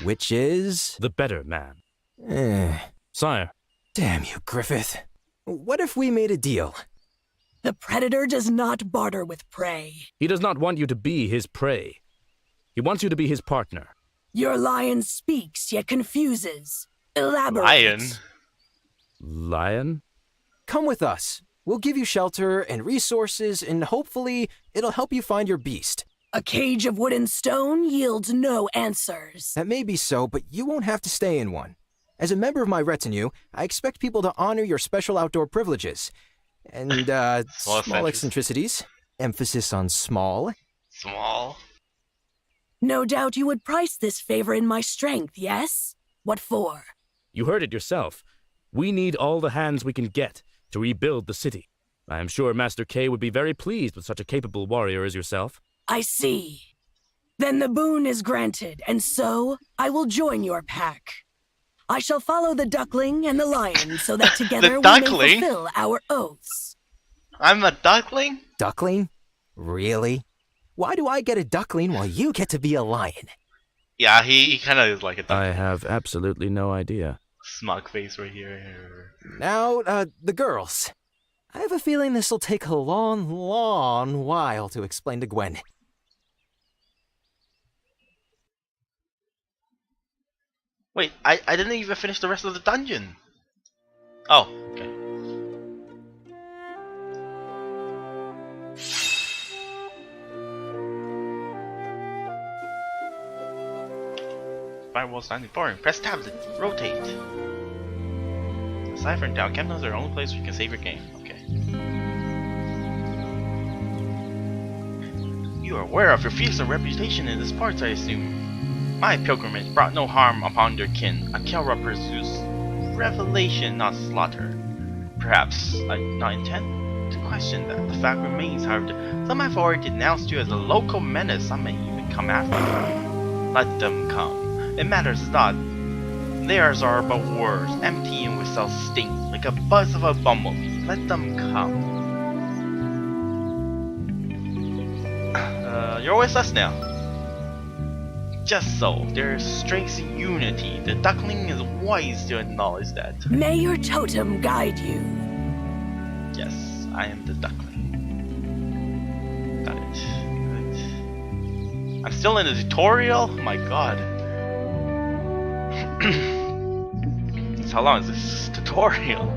Which is? The better man. Eh. Sire. Damn you, Griffith. What if we made a deal? The predator does not barter with prey. He does not want you to be his prey. He wants you to be his partner. Your lion speaks, yet confuses. Elaborate. Lion? Lion? Come with us. We'll give you shelter and resources, and hopefully it'll help you find your beast. A cage of wood and stone yields no answers. That may be so, but you won't have to stay in one. As a member of my retinue, I expect people to honor your special outdoor privileges. And, small eccentricities. Emphasis on small. Small? No doubt you would price this favor in my strength, yes? What for? You heard it yourself. We need all the hands we can get to rebuild the city. I am sure Master K would be very pleased with such a capable warrior as yourself. I see. Then the boon is granted, and so I will join your pack. I shall follow the duckling and the lion so that together we may fulfill our oaths. I'm a duckling? Duckling? Really? Why do I get a duckling while you get to be a lion? Yeah, he kind of is like a duckling. I have absolutely no idea. Smug face right here. Now, the girls. I have a feeling this'll take a long, long while to explain to Gwen. Wait, I didn't even finish the rest of the dungeon. Oh, okay. Firewall standing boring. Press tab to rotate. Aside from down, camp knows are the only place where you can save your game. Okay. You are aware of your fearsome reputation in this part, I assume. My pilgrimage brought no harm upon your kin. A Kelra pursues revelation, not slaughter. Perhaps I did not intend to question that. The fact remains, however, some have already denounced you as a local menace. Some may even come after you. Let them come. It matters not. Theirs are but words, empty and without sting, like a buzz of a bumblebee. Let them come. You're with us now. Just so, there is strength in unity. The duckling is wise to acknowledge that. May your totem guide you. Yes, I am the duckling. Got it. I'm still in the tutorial? Oh my god. So how long is this tutorial?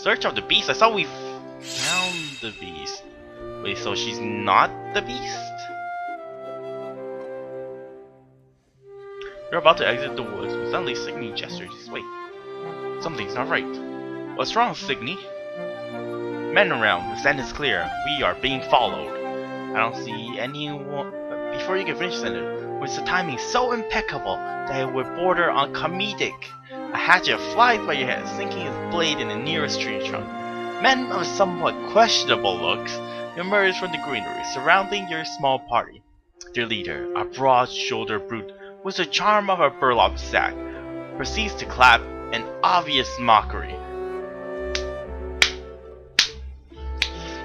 Search of the beast. I thought we found the beast. Wait, so she's not the beast? You're about to exit the woods when suddenly Signy gestures. Wait, something's not right. What's wrong, Signy? Men around, the sand is clear. We are being followed. I don't see anyone. Before you can finish the sentence, with the timing so impeccable that it would border on comedic. A hatchet flies by your head, sinking its blade in the nearest tree trunk. Men of somewhat questionable looks emerge from the greenery surrounding your small party. Their leader, a broad-shouldered brute with the charm of a burlap sack, proceeds to clap in obvious mockery.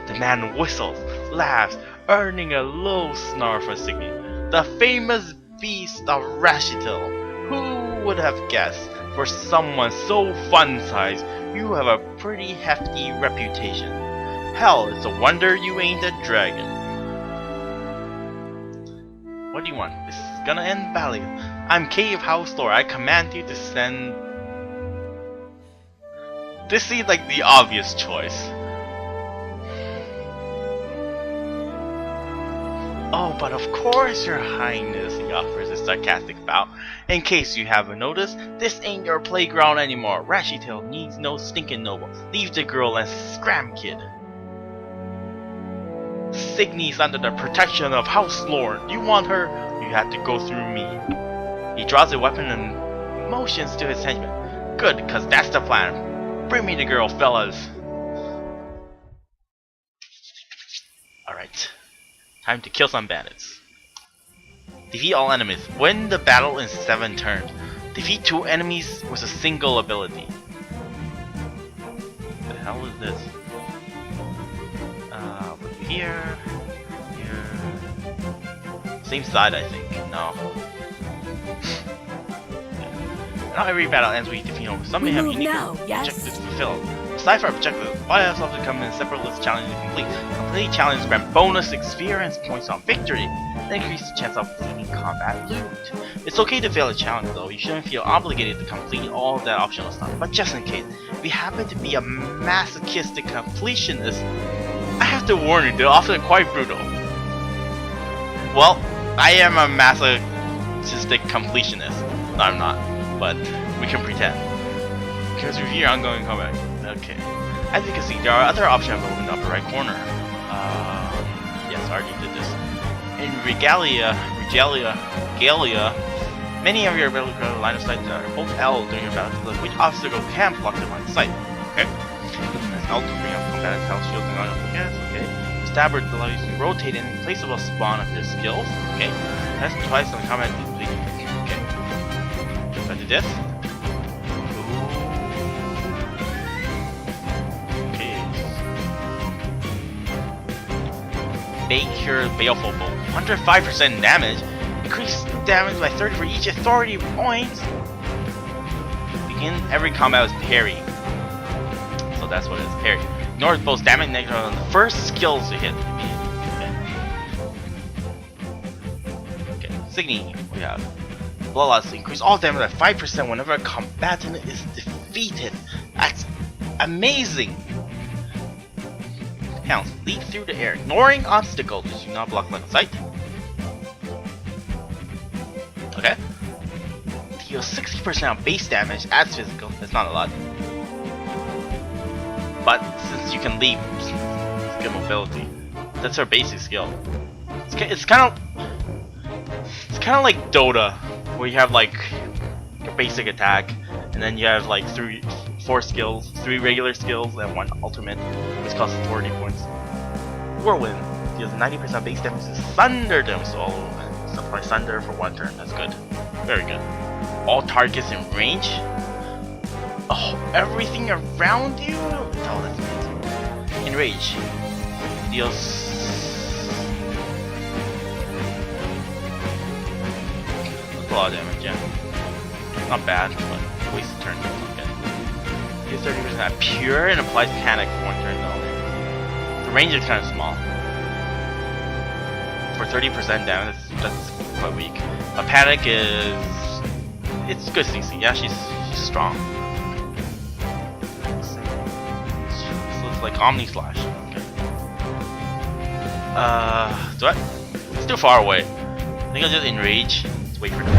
The man whistles, laughs, earning a low snarl for Signy. The famous beast of Rashitil. Who would have guessed? For someone so fun-sized, you have a pretty hefty reputation. Hell, it's a wonder you ain't a dragon. What do you want? This is gonna end badly. I'm Cave House Lord. I command you to send... This seems like the obvious choice. Oh, but of course, your highness, he offers a sarcastic bow. In case you haven't noticed, this ain't your playground anymore. Rashitel needs no stinking noble. Leave the girl and scram, kid. Signy's under the protection of House Lord. You want her? You have to go through me. He draws a weapon and motions to his henchmen. Good, cause that's the plan. Bring me the girl, fellas. Alright. Time to kill some bandits. Defeat all enemies. Win the battle in 7 turns. Defeat 2 enemies with a single ability. What the hell is this? Here. Same side, I think. No. Not every battle ends with defeat over. Some may have unique objectives fulfilled. Aside from objectives, all else often come in separate lists challenging to complete. Complete challenges grant bonus experience points on victory and increase the chance of completing combat loot. It's okay to fail a challenge though. You shouldn't feel obligated to complete all of that optional stuff. But just in case, if you happen to be a masochistic completionist, I have to warn you, they're often quite brutal. Well, I am a masochistic completionist. No, I'm not, but we can pretend. Because review ongoing combat. Okay. As you can see, there are other options open up the right corner. Yes, I already did this. In Regalia, many of your ability line of sight are hold L during your battle to look which obstacle can block the line of sight. Okay. L to bring up combatant health shield and line of focus. Okay. Stabber allows you to rotate in place of a spawn of your skills. Okay. Press twice on combat complete. Okay. So I did this. Make your baleful bolt 105% damage. Increase damage by 30 for each authority points. Begin every combat with parry. So that's what it is, parry. Ignore both damage and negative on the first skills you hit. Okay. Signy, we have Bloodlust. Increase all damage by 5% whenever a combatant is defeated. That's amazing. Counts. Leap through the air, ignoring obstacles. Do not block line of sight. Okay. Deal 60% of base damage as physical. That's not a lot. But since you can leap, skill mobility. That's her basic skill. It's kind of like Dota, where you have like your basic attack, and then you have like 4 skills, 3 regular skills, and 1 ultimate, which costs 40 points. Whirlwind deals 90% base damage to Thunder damage, so supply Thunder for 1 turn. That's good. Very good. All targets in range. Oh, everything around you? Oh, that's amazing. Enrage deals a lot of damage, yeah. Not bad, but waste a turn. Okay. Deals 30% pure and applies panic for 1 turn though. The range is kind of small. For 30% damage, that's quite weak. A panic is... it's good CC. Yeah, she's strong. So it's like Omni Slash. Okay. It's too far away. I think I'll just enrage. Let's wait for them.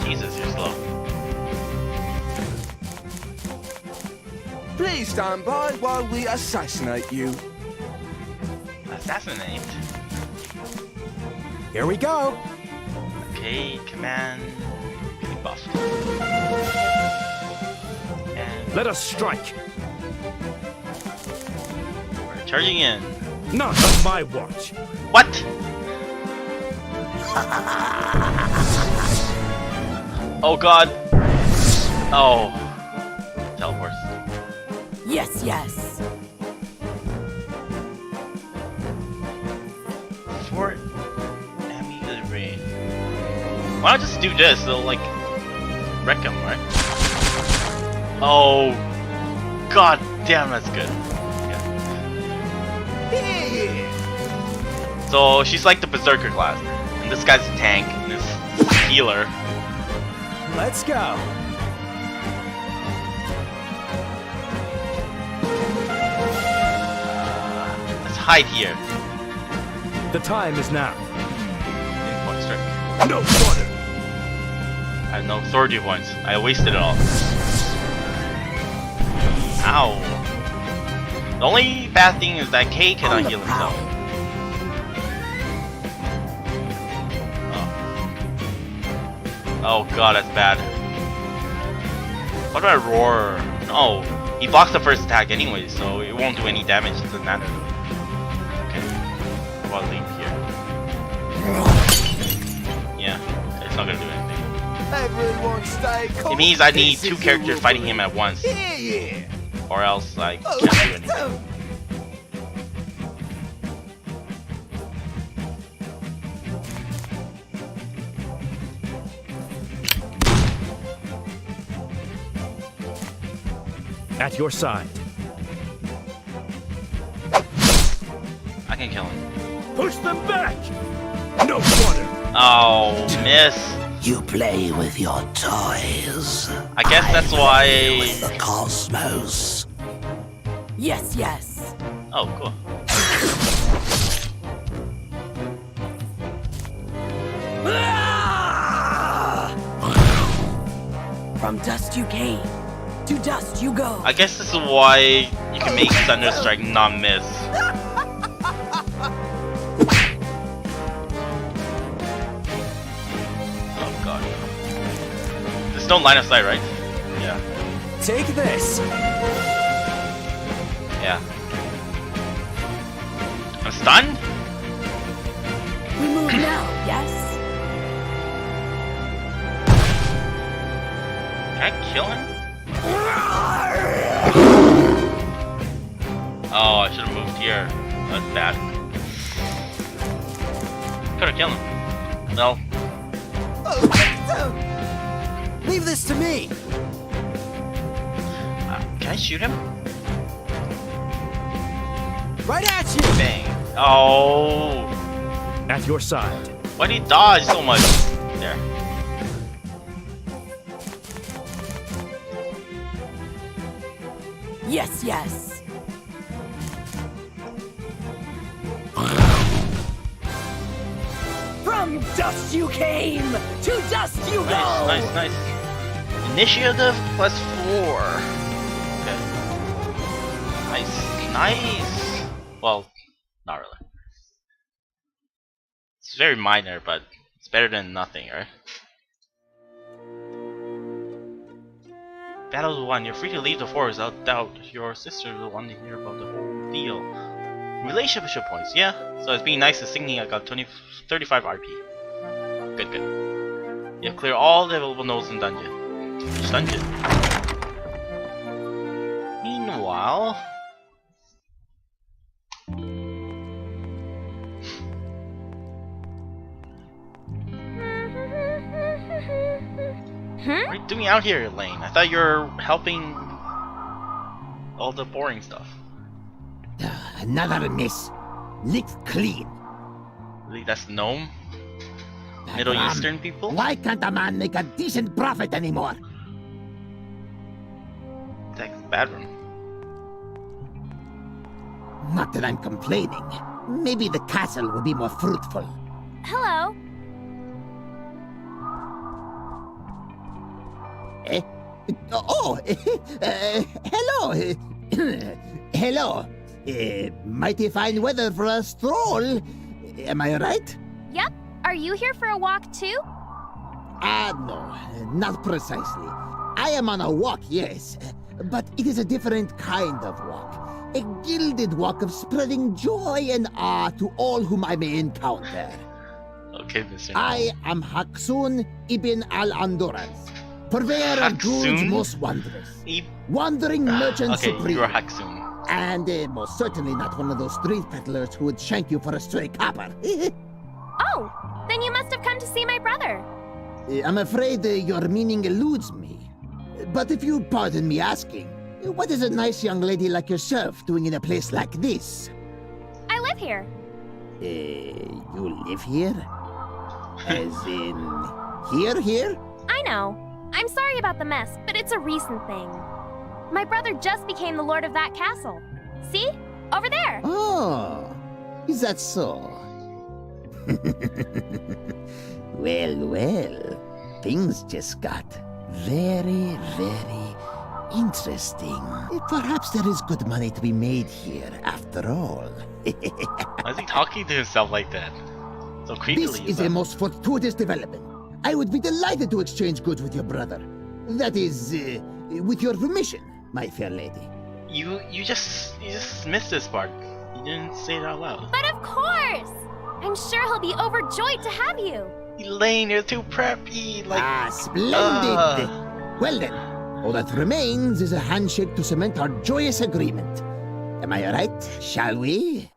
Jesus, you're slow. Please stand by while we assassinate you. Assassinate? Here we go. Okay, command. Be buffed. And Let us strike. we're charging in. Not on my watch. What? Oh god. Oh. Teleports. Yes, yes. For enemy to the rain. Why not just do this? They'll like wreck them, right? Oh. God damn, that's good. Yeah. So she's like the Berserker class. And this guy's a tank. And this is a healer. Let's go. Let's hide here. The time is now. Point strike. No water. I have no authority points. I wasted it all. Ow. The only bad thing is that Kay cannot heal himself. Oh god, that's bad. What about Roar? No. He blocks the first attack anyway, so it won't do any damage. It doesn't matter. Okay. What about leave here? Yeah, it's not gonna do anything. Everyone stay calm. It means I need two characters fighting him at once, Yeah. or else I can't do anything. At your side. I can kill him. Push them back! No water! Oh, miss. You play with your toys. I guess that's why. The cosmos. Yes, yes. Oh, cool. From dust you came, to dust you go. I guess this is why you can make Thunderstrike not miss. Oh god. There's no line of sight, right? Yeah. Take this. Yeah. I'm stunned? We move now, yes? Can I kill him? Oh, I should have moved here. That's bad. Could have killed him. No. Leave this to me. Can I shoot him? Right at you. Bang. Oh. At your side. Why did he dodge so much? There. Yes, yes. From dust you came, to dust you go. Nice, nice, nice. Initiative +4. Okay. Nice, nice. Well, not really. It's very minor, but it's better than nothing, right? Battle 1. You're free to leave the forest without doubt. Your sister will want to hear about the whole deal. Relationship points, yeah. So it's being nice to singing. I got 35 RP. Good, good. You have cleared all the available nodes in dungeon. Which dungeon? Meanwhile, what are you doing out here, Elaine? I thought you were helping all the boring stuff. Another miss. Licked clean. Really, that's gnome? Middle Eastern people? Why can't a man make a decent profit anymore? That's bad room. Not that I'm complaining. Maybe the castle would be more fruitful. Hello. Hello. Hello. Mighty fine weather for a stroll. Am I right? Yep. Are you here for a walk too? No, not precisely. I am on a walk, yes, but it is a different kind of walk. A gilded walk of spreading joy and awe to all whom I may encounter. Okay, Mr. I am Haksun ibn al-Andorans, purveyor of goods most wondrous, wandering merchant supreme. You're Haksun. And most certainly not one of those street peddlers who would shank you for a stray copper. Oh, then you must have come to see my brother. I'm afraid your meaning eludes me. But if you pardon me asking, what is a nice young lady like yourself doing in a place like this? I live here. You live here? As in, here? I know. I'm sorry about the mess, but it's a recent thing. My brother just became the lord of that castle. See? Over there. Oh, is that so? Well, things just got very, very interesting. Perhaps there is good money to be made here, after all. Why is he talking to himself like that? So creepily. This is a most fortuitous development. I would be delighted to exchange goods with your brother. That is, with your permission, my fair lady. You just missed this part. You didn't say it out loud. But of course! I'm sure he'll be overjoyed to have you. Elaine, you're too preppy. Like Splendid! Well then, all that remains is a handshake to cement our joyous agreement. Am I alright? Shall we?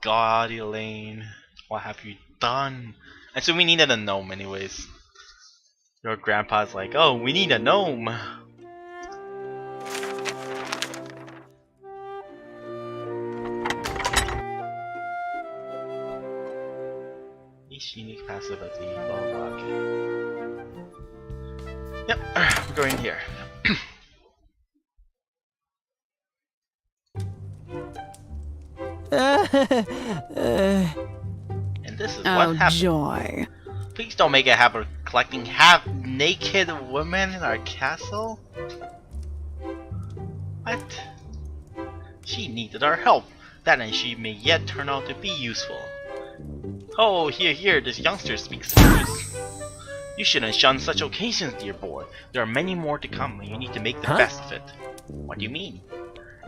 God, Elaine, what have you done? And so we needed a gnome, anyways. Your grandpa's like, oh, we need a gnome. Each unique passive ability, blah blah blah. Okay. Yep, we're going here. And this is what happened. Joy. Please don't make a habit of collecting half-naked women in our castle. What? She needed our help. That and she may yet turn out to be useful. Oh, here, this youngster speaks the truth. You shouldn't shun such occasions, dear boy. There are many more to come, and you need to make the best of it. What do you mean?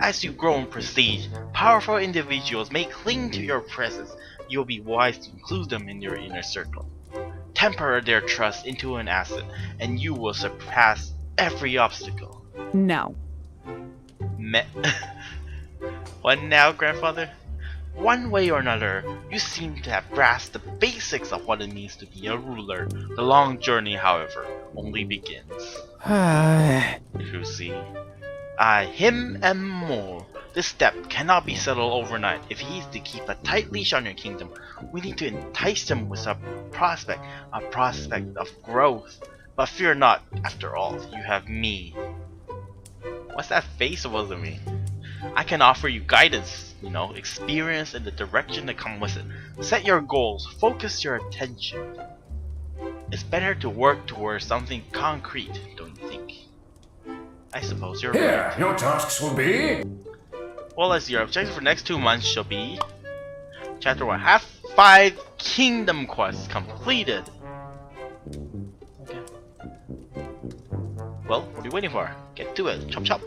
As you grow in prestige, powerful individuals may cling to your presence. You will be wise to include them in your inner circle. Temper their trust into an asset, and you will surpass every obstacle. No. What now, grandfather? One way or another, you seem to have grasped the basics of what it means to be a ruler. The long journey, however, only begins. You see, him and more. This step cannot be settled overnight. If he is to keep a tight leash on your kingdom, we need to entice him with a prospect of growth. But fear not, after all, you have me. What's that face supposed to mean? I can offer you guidance, experience and the direction that come with it. Set your goals, focus your attention. It's better to work towards something concrete, don't you think? I suppose you're right. Your tasks will be... Well, let's see, your objective for the next 2 months shall be... Chapter 1, have 5 kingdom quests completed. Okay. Well, what are you waiting for? Get to it, chop chop.